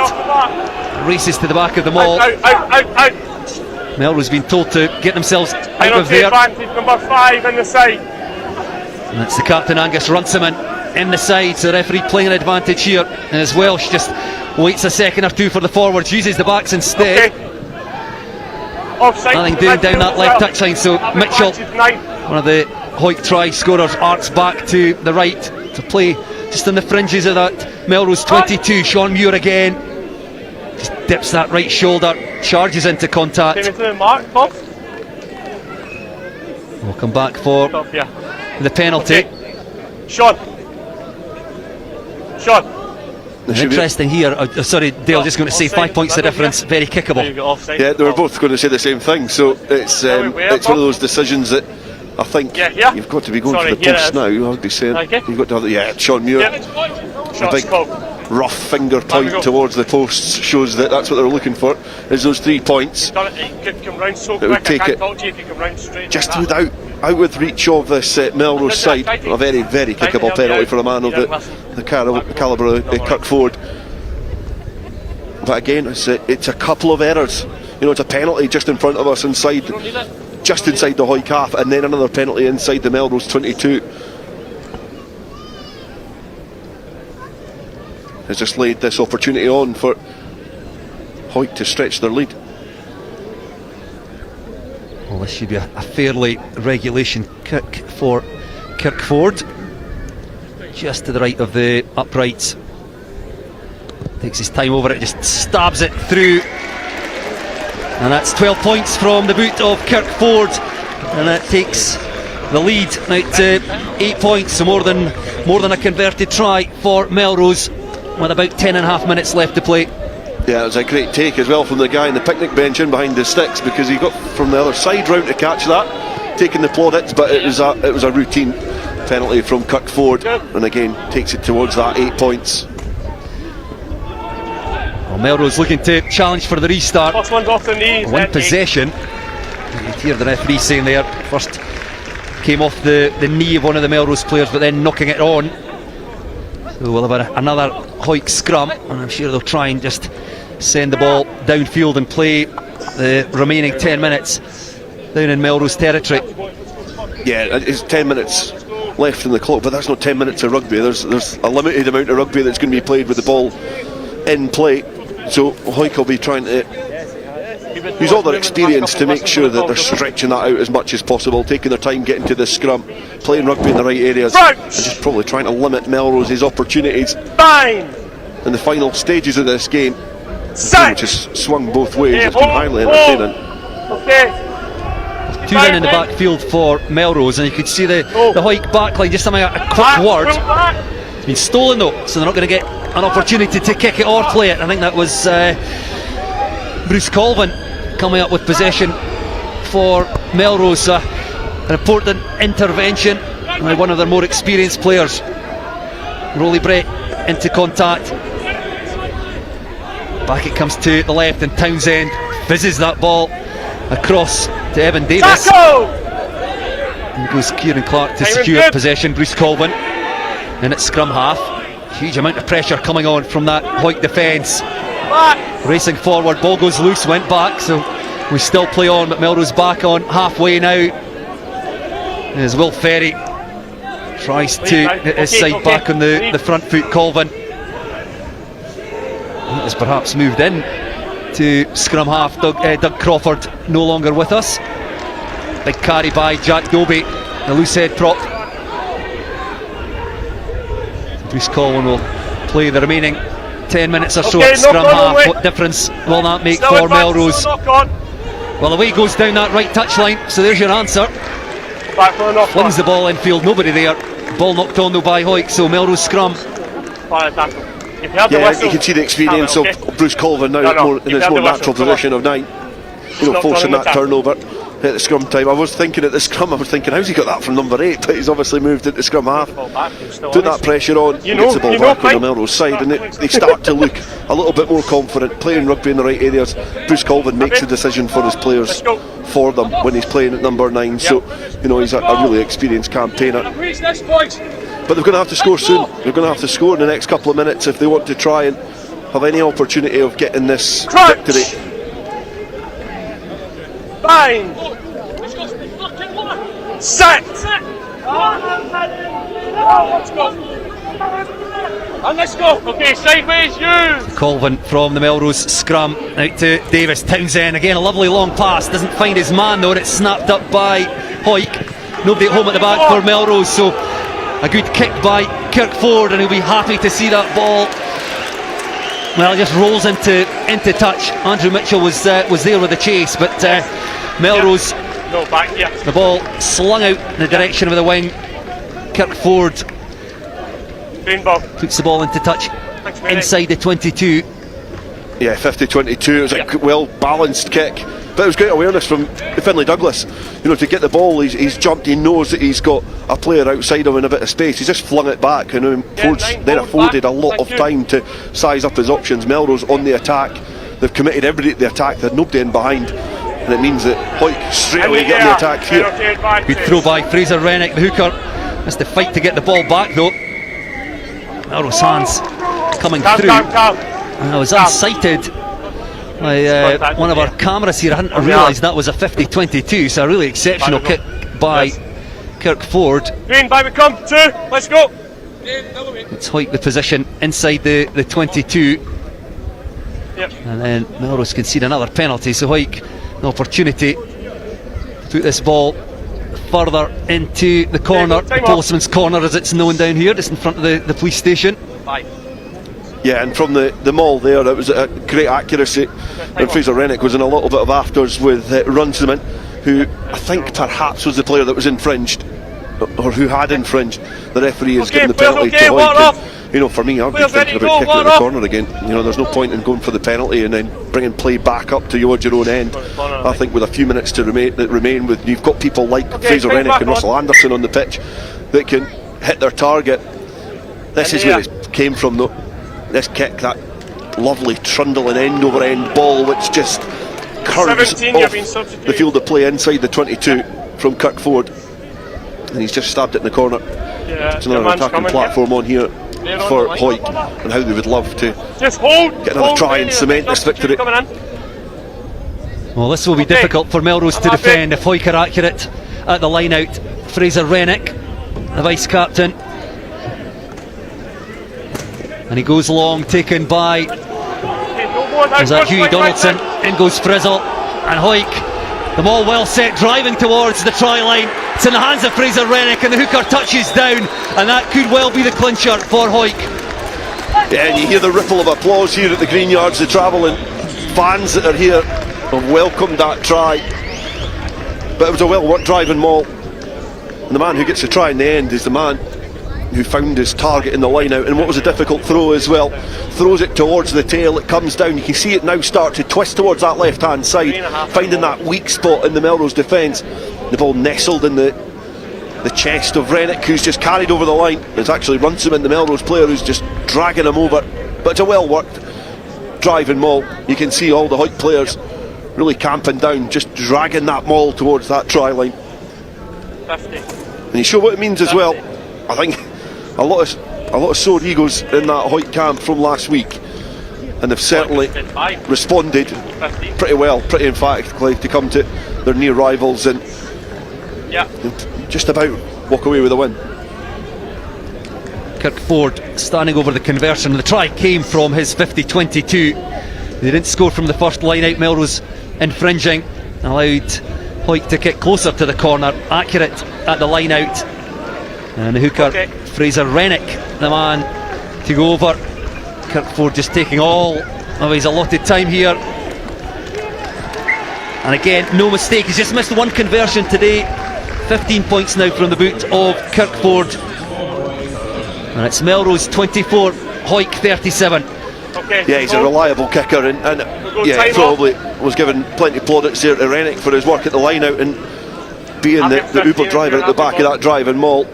races to the back of the maul. Melrose been told to get themselves out of there. Advantage number 5 in the side. And that's the captain Angus Runciman in the side, so the referee playing an advantage here, as Welsh just waits a second or two for the forwards, uses the backs instead. Nothing doing down that left touchline, so Mitchell, one of the Hawick try scorers, arcs back to the right to play just on the fringes of that Melrose 22. Sean Muir again, just dips that right shoulder, charges into contact. We'll come back for the penalty. Sean. Interesting here. Sorry, Dale, just going to say 5 points the difference, very kickable. Yeah, they were both going to say the same thing, so it's one of those decisions that I think you've got to be going for the post now. I'd be saying you've got to have Sean Muir. A big rough finger point towards the posts shows that that's what they're looking for, is those 3 points. It would take it just without out with reach of this Melrose side. A very, very kickable penalty for a man of the calibre of Kirkford. But again, it's a couple of errors. You know, it's a penalty just in front of us just inside the Hawick half, and then another penalty inside the Melrose 22. Has just laid this opportunity on for Hawick to stretch their lead. Well, this should be a fairly regulation kick for Kirkford. Just to the right of the uprights. Takes his time over it, just stabs it through. And that's 12 points from the boot of Kirkford. And that takes the lead now to 8 points, so more than a converted try for Melrose, with about 10.5 minutes left to play. Yeah, it was a great take as well from the guy in the picnic bench in behind the sticks, because he got from the other side round to catch that, taking the plaudits, but it was a routine penalty from Kirkford, and again takes it towards that 8 points. Well, Melrose looking to challenge for the restart. First one's off the knee. One possession. You can hear the referee saying there, first came off the knee of one of the Melrose players, but then knocking it on. So we'll have another Hawick scrum, and I'm sure they'll try and just send the ball downfield and play the remaining 10 minutes down in Melrose territory. Yeah, it's 10 minutes left in the clock, but that's not 10 minutes of rugby. There's a limited amount of rugby that's going to be played with the ball in play, so Hawick will be trying to use all their experience to make sure that they're stretching that out as much as possible, taking their time getting to the scrum, playing rugby in the right areas, and just probably trying to limit Melrose's opportunities in the final stages of this game, which has swung both ways. It's been highly entertaining. Two men in the backfield for Melrose, and you could see the Hawick backline just having a quick word. It's been stolen though, so they're not going to get an opportunity to kick it or play it. I think that was Bruce Colvin coming up with possession for Melrose. An important intervention by one of their more experienced players. Rolly Brett into contact. Back it comes to the left, and Townsend fizzes that ball across to Evan Davis. And goes Kieran Clark to secure possession. Bruce Colvin in at scrum half. Huge amount of pressure coming on from that Hawick defence. Racing forward, ball goes loose, went back, so we still play on, but Melrose back on halfway now. As Will Ferry tries to hit his side back on the front foot. Colvin has perhaps moved in to scrum half. Doug Crawford no longer with us. Big carry by Jack Dobie, the loose head prop. Bruce Colvin will play the remaining 10 minutes or so at scrum half. What difference will that make for Melrose? Well, away goes down that right touchline, so there's your answer. Flings the ball infield, nobody there. Ball knocked on though by Hawick, so Melrose scrum. Yeah, you can see the experience of Bruce Colvin now in his more natural position of 9. You know, forcing that turnover at the scrum time. I was thinking at the scrum, how's he got that from number 8? But he's obviously moved into scrum half. Put that pressure on, gets the ball back on the Melrose side, and they start to look a little bit more confident, playing rugby in the right areas. Bruce Colvin makes the decision for his players for them when he's playing at number 9. So, you know, he's a really experienced campaigner. But they're going to have to score soon. They're going to have to score in the next couple of minutes if they want to try and have any opportunity of getting this victory. Fine. Set. And let's go. Okay, sideways, you. Colvin from the Melrose scrum out to Davis. Townsend again, a lovely long pass. Doesn't find his man though, and it's snapped up by Hawick. Nobody at home at the back for Melrose, so a good kick by Kirkford, and he'll be happy to see that ball. Well, it just rolls into touch. Andrew Mitchell was there with the chase, but Melrose, the ball slung out in the direction of the wing. Kirkford puts the ball into touch inside the 22. Yeah, 50-22. It was a well balanced kick, but it was great awareness from Finlay Douglas. You know, to get the ball, he's jumped. He knows that he's got a player outside him in a bit of space. He's just flung it back, and then afforded a lot of time to size up his options. Melrose on the attack. They've committed everybody to the attack. There's nobody in behind. and it means that Hawick straight away getting the attack here. Good throw by Fraser Rennick, the hooker. Has to fight to get the ball back though. Melrose hands coming through. I was unsighted by one of our cameras here. I hadn't realised that was a 50-22, so a really exceptional kick by Kirkford. Green, by we come, 2, let's go. It's Hawick the position inside the 22. And then Melrose concede another penalty, so Hawick an opportunity to put this ball further into the corner, the policeman's corner as it's known down here, just in front of the police station. Yeah, and from the maul there, it was a great accuracy. And Fraser Rennick was in a little bit of afters with Runciman, who I think perhaps was the player that was infringed, or who had infringed. The referee has given the penalty to Hawick. You know, for me, I'd be thinking about kicking it in the corner again. You know, there's no point in going for the penalty and then bringing play back up towards your own end. I think with a few minutes to remain with, you've got people like Fraser Rennick and Russell Anderson on the pitch that can hit their target. This is where it came from though. This kick, that lovely trundle and end over end ball which just curves off the field of play inside the 22 from Kirkford, and he's just stabbed it in the corner. It's another attacking platform on here for Hawick, and how they would love to get another try and cement this victory. Well, this will be difficult for Melrose to defend if Hawick are accurate at the line out. Fraser Rennick, the vice captain, and he goes long, taken by was that Hughie Donaldson. In goes Frizzle, and Hawick, the ball well set, driving towards the try line. It's in the hands of Fraser Rennick, and the hooker touches down, and that could well be the clincher for Hawick. Yeah, and you hear the ripple of applause here at the Greenyards. The travelling fans that are here have welcomed that try, but it was a well worked drive and maul, and the man who gets the try in the end is the man who found his target in the line out, and what was a difficult throw as well. Throws it towards the tail, it comes down, you can see it now start to twist towards that left hand side, finding that weak spot in the Melrose defence. The ball nestled in the chest of Rennick, who's just carried over the line. It's actually Runciman, the Melrose player, who's just dragging him over, but it's a well worked drive and maul. You can see all the Hawick players really camping down, just dragging that maul towards that try line. 50. And you show what it means as well. I think a lot of sore egos in that Hawick camp from last week, and they've certainly responded pretty well, pretty emphatically, to come to their near rivals and just about walk away with a win. Kirkford standing over the conversion. The try came from his 50-22. They didn't score from the first line out. Melrose infringing, allowed Hawick to kick closer to the corner, accurate at the line out, and the hooker Fraser Rennick, the man to go over. Kirkford just taking all of his allotted time here, and again no mistake, he's just missed one conversion today. 15 points now from the boot of Kirkford, and it's Melrose 24, Hawick 37. Yeah, he's a reliable kicker, and yeah, probably was given plenty of plaudits there to Rennick for his work at the line out and being the uber driver at the back of that drive and maul.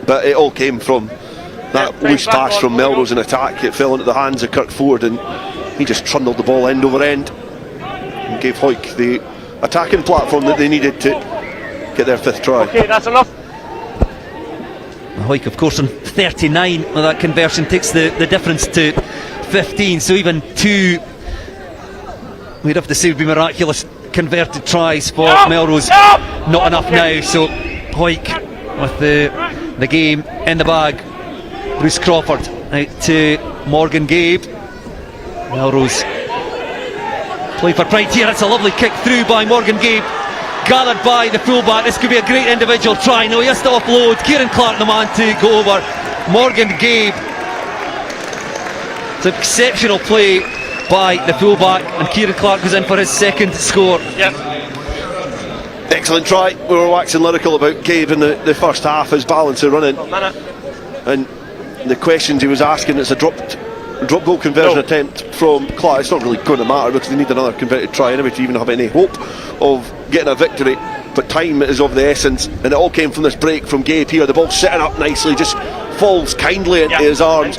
But it all came from that loose pass from Melrose in attack. It fell into the hands of Kirkford, and he just trundled the ball end over end and gave Hawick the attacking platform that they needed to get their fifth try. Okay, that's enough. Hawick, of course, on 39 with that conversion, takes the difference to 15. So even two, we'd have to say, would be miraculous converted tries for Melrose. Not enough now. So Hawick with the game in the bag. Bruce Crawford out to Morgan Gabe. Melrose play for pride here. It's a lovely kick through by Morgan Gabe, gathered by the fullback. This could be a great individual try. No, he has to offload. Kieran Clark the man to go over. Morgan Gabe. It's an exceptional play by the fullback, and Kieran Clark goes in for his second score. Excellent try. We were waxing lyrical about Gabe in the first half, his balance of running, and the questions he was asking. It's a drop goal conversion attempt from Clark. It's not really going to matter because they need another converted try anyway to even have any hope of getting a victory, but time is of the essence, and it all came from this break from Gabe here. The ball sitting up nicely, just falls kindly into his arms,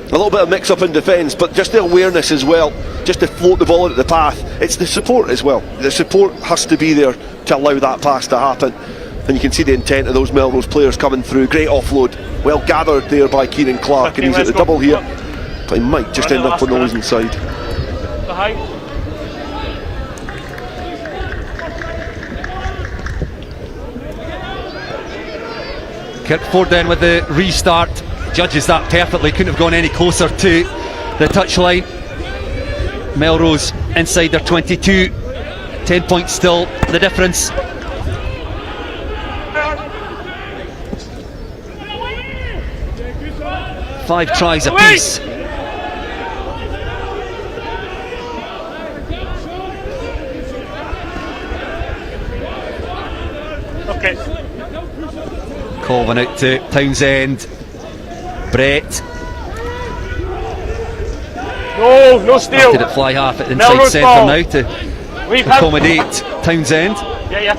A little bit of mix-up in defence, but just the awareness as well, just to float the ball into the path. It's the support as well. The support has to be there to allow that pass to happen. And you can see the intent of those Melrose players coming through. Great offload, well gathered there by Kieran Clark, and he's at the double here. But he might just end up on the losing side. Kirkford then with the restart, judges that perfectly, couldn't have gone any closer to the touchline. Melrose inside their 22, 10 points still the difference. Five tries apiece. Okay. Colvin out to Townsend. Brett. No steal. Did it fly half at inside Melrose centre ball. now to accommodate Townsend. Yeah.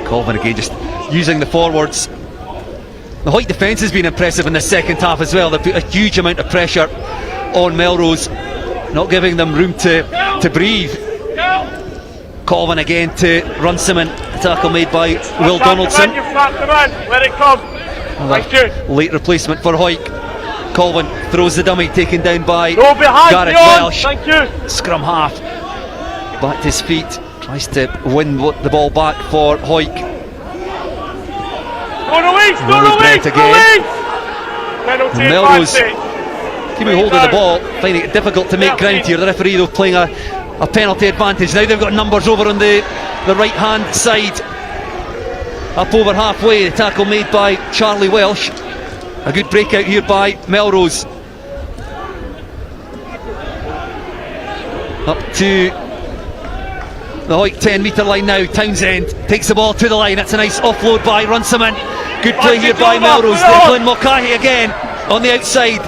Colvin again just using the forwards. The Hawick defence has been impressive in the second half as well. They put a huge amount of pressure on Melrose, not giving them room to breathe. Colvin again to Runciman. Tackle made by Will Donaldson. Let it come. Late replacement for Hawick. Colvin throws the dummy, taken down by Gareth Beyond. Welsh. Thank you. Scrum half. Back to his feet. Tries to win the ball back for Hawick. Brett again. Melrose keeping hold of the ball, finding it difficult to make ground here. The referee though playing a penalty advantage. Now they've got numbers over on the right hand side. Up over halfway, the tackle made by Charlie Welsh. A good breakout here by Melrose. Up to the Hawick 10 metre line now. Townsend takes the ball to the line. That's a nice offload by Runciman. Good play here by Melrose. Declan Mulcahy again on the outside,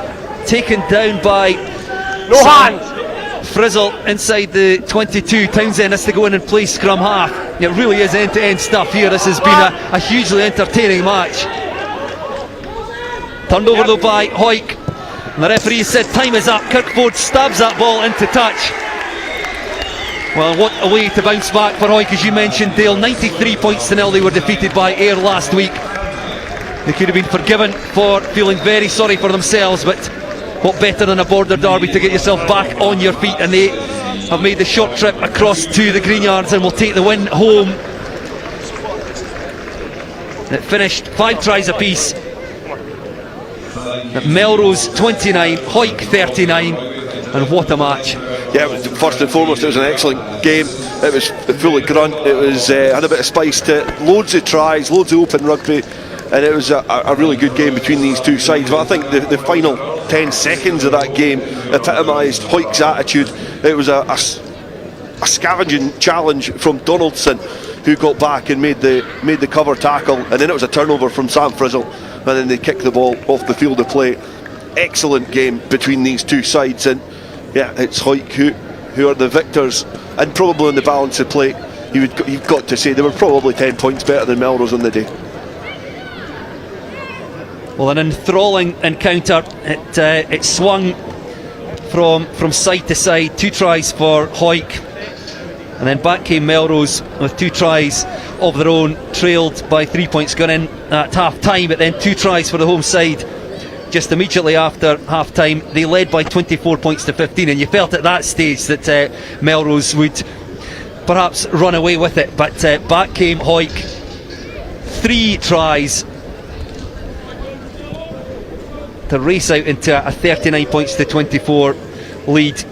taken down by Frizzle inside the 22. Townsend has to go in and play scrum half. It really is end-to-end stuff here. This has been a hugely entertaining match. Turned over though by Hawick. And the referee said time is up. Kirkford stabs that ball into touch. Well, what a way to bounce back for Hawick, as you mentioned, Dale. 93 points to 0. They were defeated by Ayr last week. They could have been forgiven for feeling very sorry for themselves, but what better than a border derby to get yourself back on your feet? And they have made the short trip across to the Greenyards and will take the win home. It finished 5 tries apiece. Melrose 29, Hawick 39, and what a match. Yeah, first and foremost, it was an excellent game. It was full of grunt. It was had a bit of spice to it. Loads of tries, loads of open rugby, and it was a really good game between these two sides. But I think the final 10 seconds of that game epitomised Hawick's attitude. It was a scavenging challenge from Donaldson, who got back and made the cover tackle, and then it was a turnover from Sam Frizzle, and then they kicked the ball off the field of play. Excellent game between these two sides, and yeah, it's Hawick who are the victors, and probably in the balance of play, you've got to say they were probably 10 points better than Melrose on the day. Well, an enthralling encounter. It swung from side to side. 2 tries for Hawick, and then back came Melrose with 2 tries of their own, trailed by 3 points gone in at half time, but then 2 tries for the home side just immediately after half time. They led by 24 points to 15, and you felt at that stage that Melrose would perhaps run away with it, but back came Hawick. 3 tries to race out into a 39 points to 24 lead.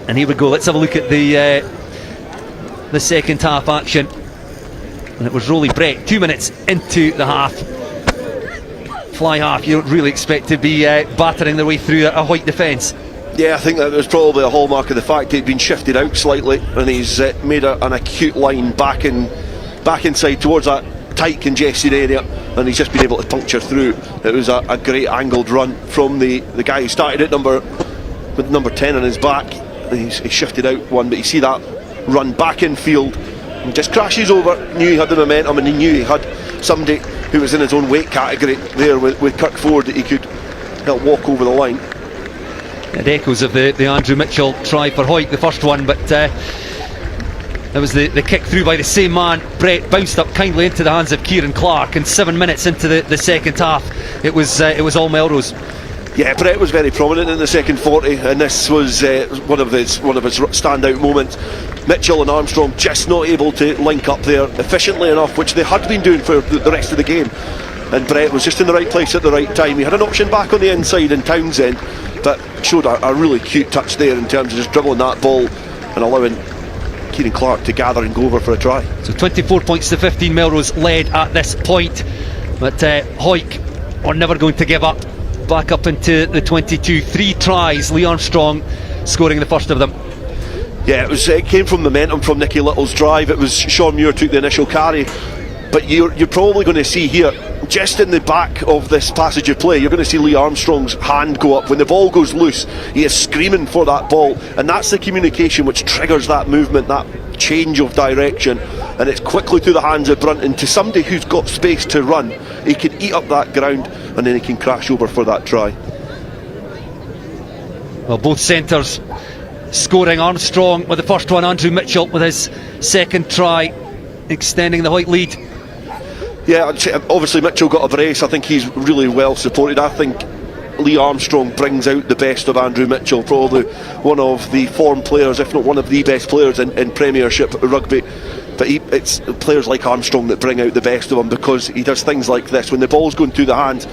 And here we go, let's have a look at the second half action. And it was Rolly Brett, 2 minutes into the half. Fly half, you don't really expect to be battering their way through a Hawick defence. Yeah, I think that was probably a hallmark of the fact he'd been shifted out slightly, and he's made an acute line back inside towards that tight congested area, and he's just been able to puncture through. It was a great angled run from the guy who started at with number 10 on his back. He shifted out one, but you see that run back in field, and just crashes over. Knew he had the momentum, and he knew he had somebody who was in his own weight category there with Kirk Ford that he could help walk over the line. It echoes of the Andrew Mitchell try for Hawick, the first one, but that was the kick through by the same man. Brett bounced up kindly into the hands of Kieran Clark, and 7 minutes into the second half, it was all Melrose. Yeah, Brett was very prominent in the second 40, and this was one of his standout moments. Mitchell and Armstrong just not able to link up there efficiently enough, which they had been doing for the rest of the game. And Brett was just in the right place at the right time. He had an option back on the inside in Townsend, but showed a really cute touch there in terms of just dribbling that ball and allowing Kieran Clark to gather and go over for a try. So 24 points to 15, Melrose led at this point, but Hawick are never going to give up. Back up into the 22, 3 tries, Lee Armstrong scoring the first of them. Yeah, it came from momentum from Nicky Little's drive. It was Sean Muir took the initial carry, but you're probably going to see here, just in the back of this passage of play, you're going to see Lee Armstrong's hand go up. When the ball goes loose, he is screaming for that ball, and that's the communication which triggers that movement, that change of direction, and it's quickly to the hands of Brunton, to somebody who's got space to run. He can eat up that ground, and then he can crash over for that try. Well, both centres scoring. Armstrong with the first one, Andrew Mitchell with his second try, extending the Hawick lead. Yeah, obviously Mitchell got a brace. I think he's really well supported. I think Lee Armstrong brings out the best of Andrew Mitchell, probably one of the form players, if not one of the best players in Premiership rugby. But it's players like Armstrong that bring out the best of him, because he does things like this. When the ball's going through the hands,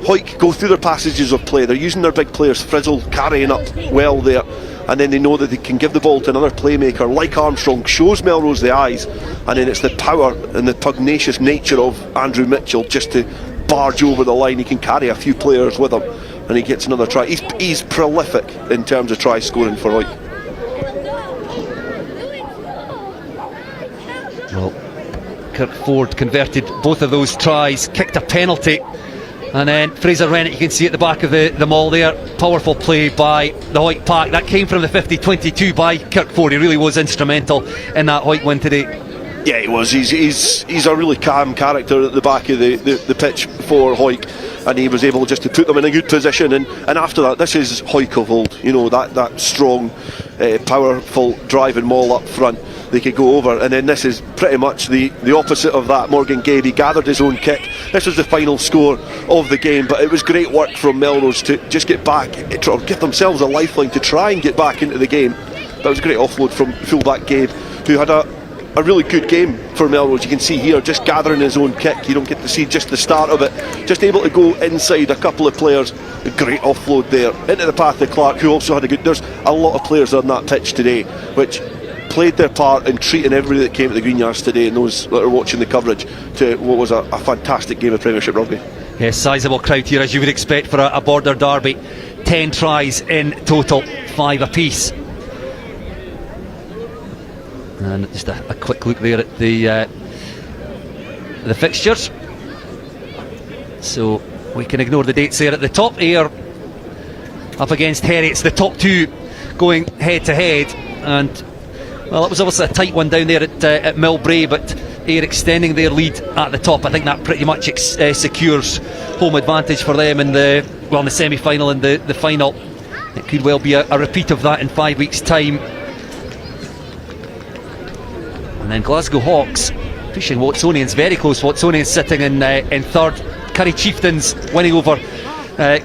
Hawick go through their passages of play. They're using their big players, Frizzle carrying up well there, and then they know that they can give the ball to another playmaker like Armstrong, shows Melrose the eyes, and then it's the power and the pugnacious nature of Andrew Mitchell just to barge over the line. He can carry a few players with him, and he gets another try. He's prolific in terms of try scoring for Hawick. Well, Kirk Ford converted both of those tries, kicked a penalty, and then Fraser Rennick, you can see at the back of the mall there, powerful play by the Hawick pack. That came from the 50-22 by Kirk Ford. He really was instrumental in that Hawick win today. Yeah, he was. He's a really calm character at the back of the pitch for Hawick, and he was able just to put them in a good position. And after that, this is Hawick of old. You know, that strong, powerful driving maul up front. They could go over, and then this is pretty much the opposite of that. Morgan Gade, he gathered his own kick. This was the final score of the game, but it was great work from Melrose to just get back, or give themselves a lifeline to try and get back into the game. That was a great offload from fullback Gabe, who had a really good game for Melrose. You can see here, just gathering his own kick. You don't get to see just the start of it. Just able to go inside a couple of players. A great offload there into the path of Clark, who also had a good. There's a lot of players on that pitch today which played their part in treating everybody that came to the Greenyards today, and those that are watching the coverage, to what was a fantastic game of Premiership rugby. Yes, sizable crowd here, as you would expect for a border derby. 10 tries in total, 5 apiece. And just a quick look there at the fixtures. So we can ignore the dates there. At the top, Ayr up against Heriots, the top two going head to head, and well, it was obviously a tight one down there at Milbray, but Ayr extending their lead at the top. I think that pretty much secures home advantage for them in the semi-final and the final. It could well be a repeat of that in 5 weeks' time. And then Glasgow Hawks pushing Watsonians, very close. Watsonians sitting in third. Curry Chieftains winning over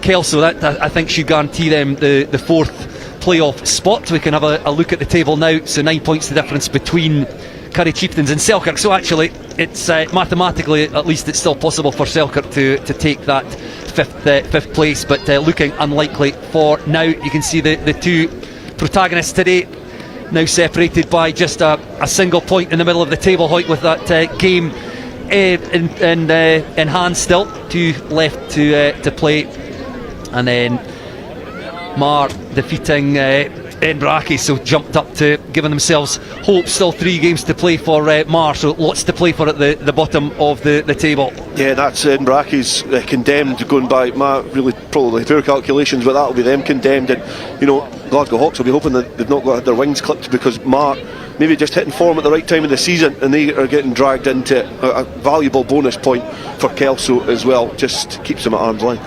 Kelso. That I think should guarantee them the fourth playoff spot. We can have a look at the table now. So 9 points the difference between Curry Chieftains and Selkirk. So actually it's mathematically at least it's still possible for Selkirk to take that fifth place, but looking unlikely for now. You can see the two protagonists today now separated by just a single point in the middle of the table. Hawick with that game in hand still, 2 left to play, and then Mar defeating Enbraki, so jumped up to giving themselves hope. Still 3 games to play for Mar, so lots to play for at the bottom of the table. Yeah, that's Enbraki's condemned, going by my really probably poor calculations, but that'll be them condemned. And you know, Glasgow Hawks will be hoping that they've not got their wings clipped because Mark maybe just hitting form at the right time of the season, and they are getting dragged into a valuable bonus point for Kelso as well. Just keeps them at arm's length.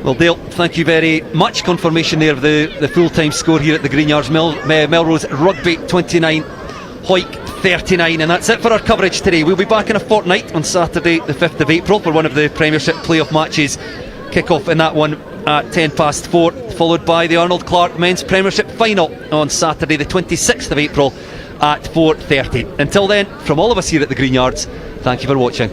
Well, Dale, thank you very much. Confirmation there of the full-time score here at the Greenyards. Melrose Rugby 29, Hawick 39, and that's it for our coverage today. We'll be back in a fortnight on Saturday the 5th of April for one of the Premiership playoff matches. Kick-off in that one at 4:10, followed by the Arnold Clark Men's Premiership Final on Saturday the 26th of April at 4:30. Until then, from all of us here at the Greenyards, thank you for watching.